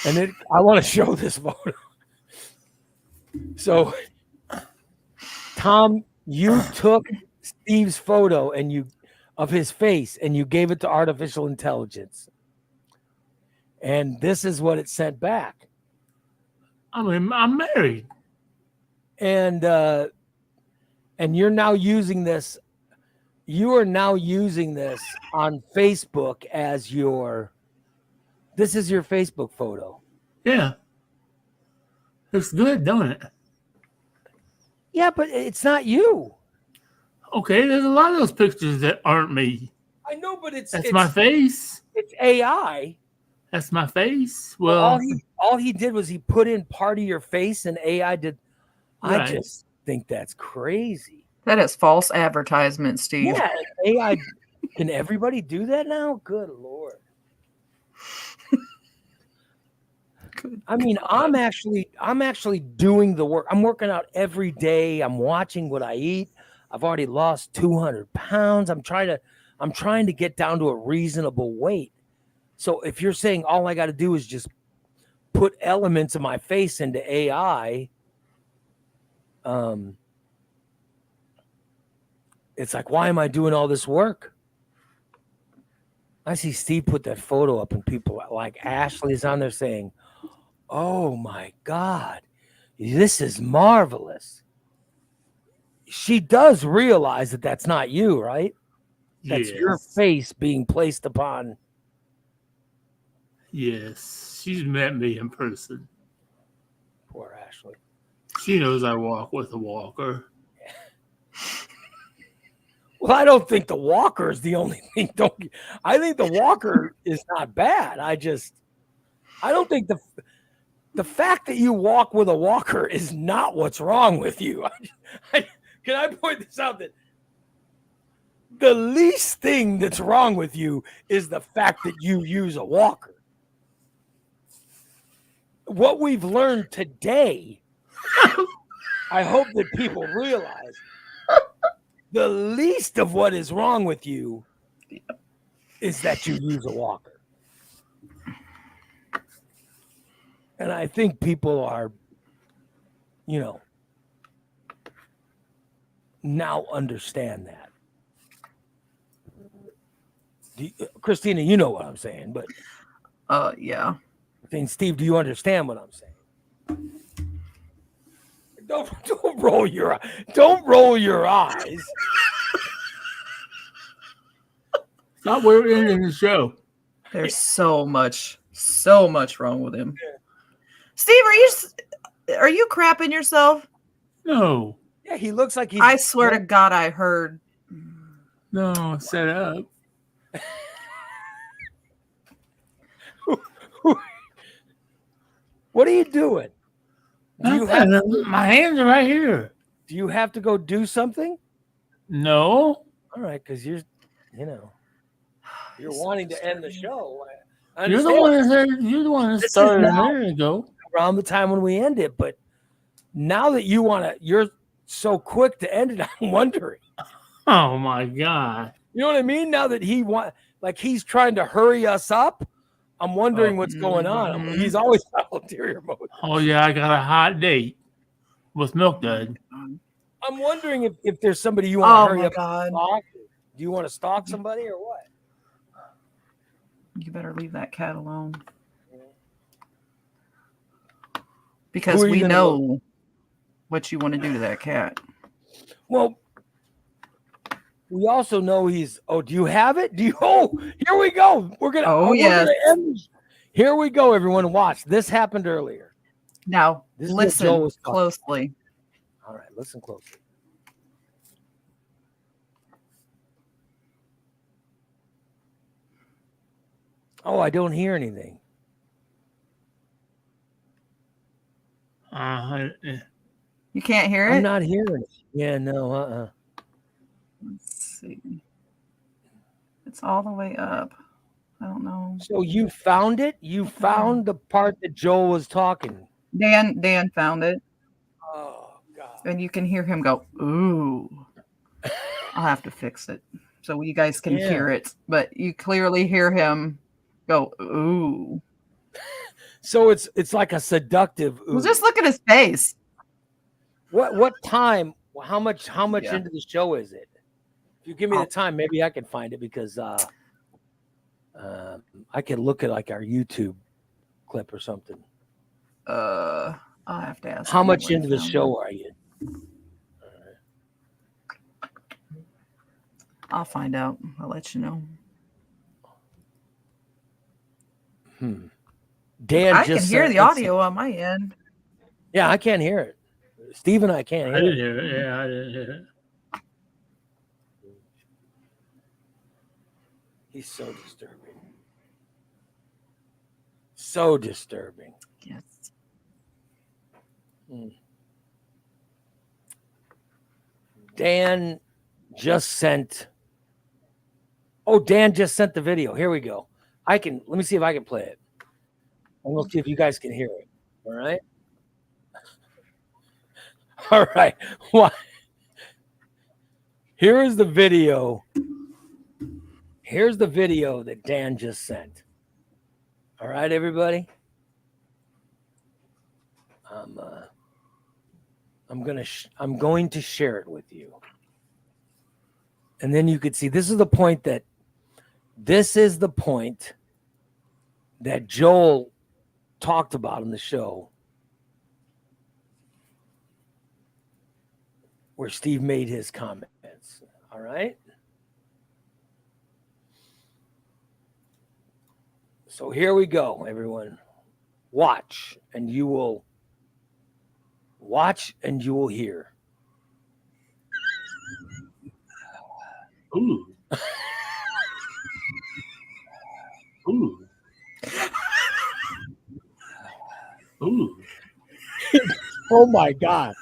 And I want to show this photo. So, Tom, you took Steve's photo of his face and you gave it to artificial intelligence. And this is what it sent back. I mean, I'm married. And you're now using this. You are now using this on Facebook as this is your Facebook photo. Yeah. It's good, don't it? Yeah, but it's not you. Okay, there's a lot of those pictures that aren't me. I know, but That's my face. It's AI. That's my face. Well, all he did was he put in part of your face, and AI did. Right. I just think that's crazy. That is false advertisement, Steve. Yeah, AI. Can everybody do that now? Good Lord. I mean, I'm actually doing the work. I'm working out every day. I'm watching what I eat. I've already lost 200 pounds. I'm trying to get down to a reasonable weight. So if you're saying all I got to do is just put elements of my face into AI, it's like, why am I doing all this work? I see Steve put that photo up and people like Ashley's on there saying, oh my God, this is marvelous. She does realize that that's not you, right? That's your face being placed upon. Yes, she's met me in person. Poor Ashley. She knows I walk with a walker. Well, I don't think the walker is the only thing. I think the walker is not bad. I don't think the fact that you walk with a walker is not what's wrong with you. Can I point this out, that the least thing that's wrong with you is the fact that you use a walker. What we've learned today, I hope that people realize, the least of what is wrong with you is that you use a walker. And I think people are, now understand that. Christina, you know what I'm saying, but yeah. I think, Steve, do you understand what I'm saying? Don't roll your eyes. Thought we were ending the show. There's so much wrong with him. Steve, are you crapping yourself? No. Yeah, he looks like he's. I swear to God, I heard. No, set up. What are you doing? My hands are right here. Do you have to go do something? No. All right, because you're wanting to end the show. You're the one that started a minute ago. Around the time when we end it, but now that you're so quick to end it, I'm wondering. Oh my God. You know what I mean? Now that he's trying to hurry us up, I'm wondering what's going on. He's always got ulterior motives. Oh yeah, I got a hot date with Milk Dud. I'm wondering if there's somebody you want to hurry up God. and stalk. Do you want to stalk somebody or what? You better leave that cat alone. Because we know what you want to do to that cat. Well, we also know he's. Oh, do you have it? Do you? Oh, here we go. We're gonna. Yes. Here we go, everyone. Watch. This happened earlier. Now This is what Joel listen was talking closely. All right, listen closely. Oh, I don't hear anything. You can't hear it? I'm not hearing it. Yeah, no, Let's see. It's all the way up. I don't know. So you found it? You found the part that Joel was talking. Dan found it. Oh, God. And you can hear him go, ooh. I'll have to fix it so you guys can hear it. But you clearly hear him go, ooh. So it's like a seductive ooh. Well, just look at his face. What time? How much into the show is it? If you give me the time, maybe I can find it because I can look at like our YouTube clip or something. I'll have to ask. How much into the show are you? I'll find out. I'll let you know. Dan, I can hear the audio on my end. Yeah, I can't hear it. Steve and I can't hear it. I didn't hear it. Yeah, I didn't hear it. He's so disturbing. So disturbing. Yes. Dan just sent. Oh, Dan just sent the video. Here we go. Let me see if I can play it. And we'll see if you guys can hear it. All right. All right. Here is the video. Here's the video that Dan just sent. All right, everybody. I'm going to share it with you. And then you could see this is the point that Joel talked about in the show where Steve made his comments. All right. So here we go, everyone. Watch and you will hear. Ooh. Ooh. Ooh. Oh my God.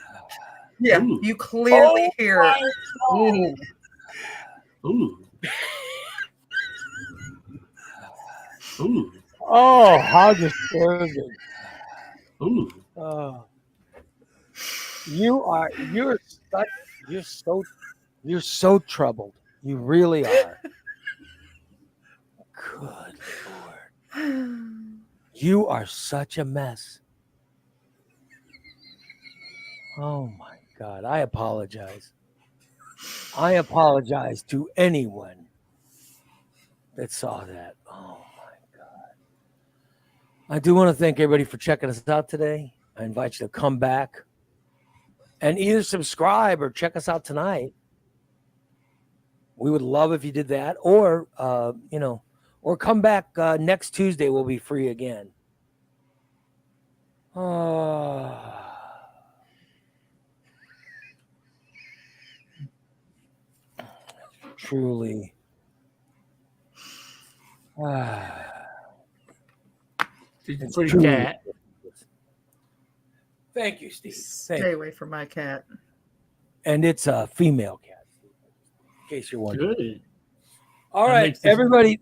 Yeah, Ooh. you clearly hear it. Ooh. Ooh. Ooh. Oh, how disturbing. Ooh. Oh. You're so troubled. You really are. Good Lord. You are such a mess. Oh my God. I apologize. I apologize to anyone that saw that. Oh my God. I do want to thank everybody for checking us out today. I invite you to come back and either subscribe or check us out tonight. We would love if you did that, or or come back next Tuesday. We'll be free again. Truly. It's pretty cat. Thank you, Steve. Stay away from my cat. And it's a female cat, in case you're wondering. Good. All That right, makes this- everybody.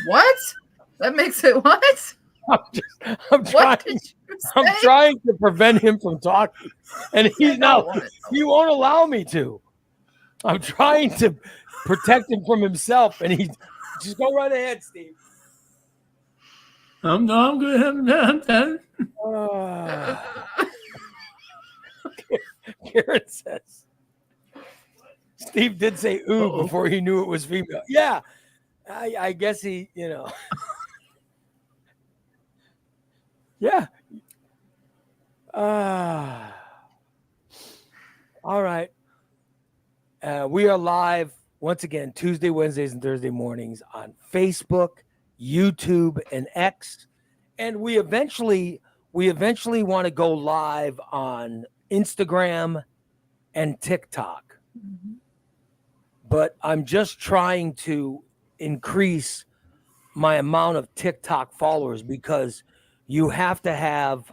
What? That makes it what? I'm What trying. did you say? I'm trying to prevent him from talking, and he's now. want it. He won't allow me to. I'm trying to protect him from himself, and he just go right ahead, Steve. I'm good. I'm done. Karen says, Steve did say ooh Uh-oh. before he knew it was female. Yeah, I guess he, Yeah. All right. We are live once again Tuesday, Wednesdays, and Thursday mornings on Facebook, YouTube, and X. And we eventually want to go live on Instagram and TikTok. But I'm just trying to increase my amount of TikTok followers because you have to have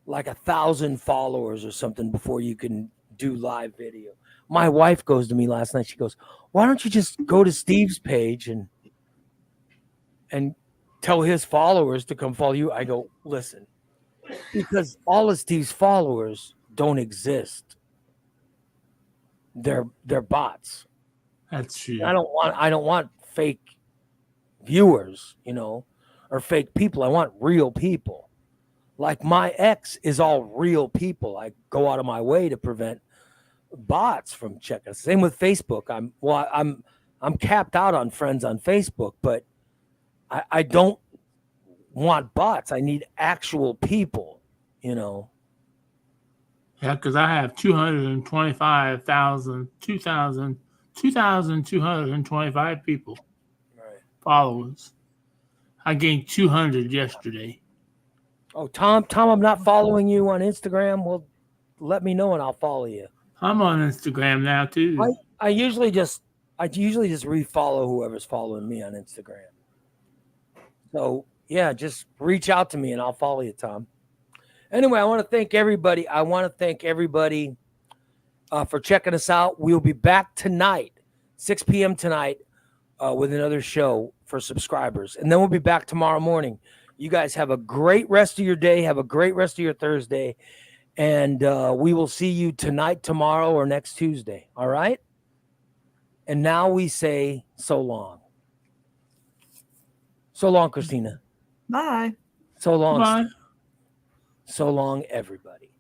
like 1,000 followers or something before you can do live video. My wife goes to me last night. She goes, "Why don't you just go to Steve's page and tell his followers to come follow you?" I go, "Listen, because all of Steve's followers don't exist. They're bots. That's true. I don't want fake viewers, or fake people. I want real people. Like my ex is all real people. I go out of my way to prevent bots from checking us. Same with Facebook. I'm capped out on friends on Facebook, but I don't want bots. I need actual people, Yeah, because I have 2,225 people, followers. I gained 200 yesterday. Oh, Tom, I'm not following you on Instagram. Well, let me know and I'll follow you. I'm on Instagram now too. I usually just refollow whoever's following me on Instagram. So yeah, just reach out to me and I'll follow you, Tom. Anyway, I want to thank everybody. For checking us out. We'll be back tonight, 6 p.m. tonight, with another show for subscribers. And then we'll be back tomorrow morning. You guys have a great rest of your day. Have a great rest of your Thursday. And we will see you tonight, tomorrow, or next Tuesday. All right? And now we say so long. So long, Christina. Bye. So long. Bye. So long, everybody.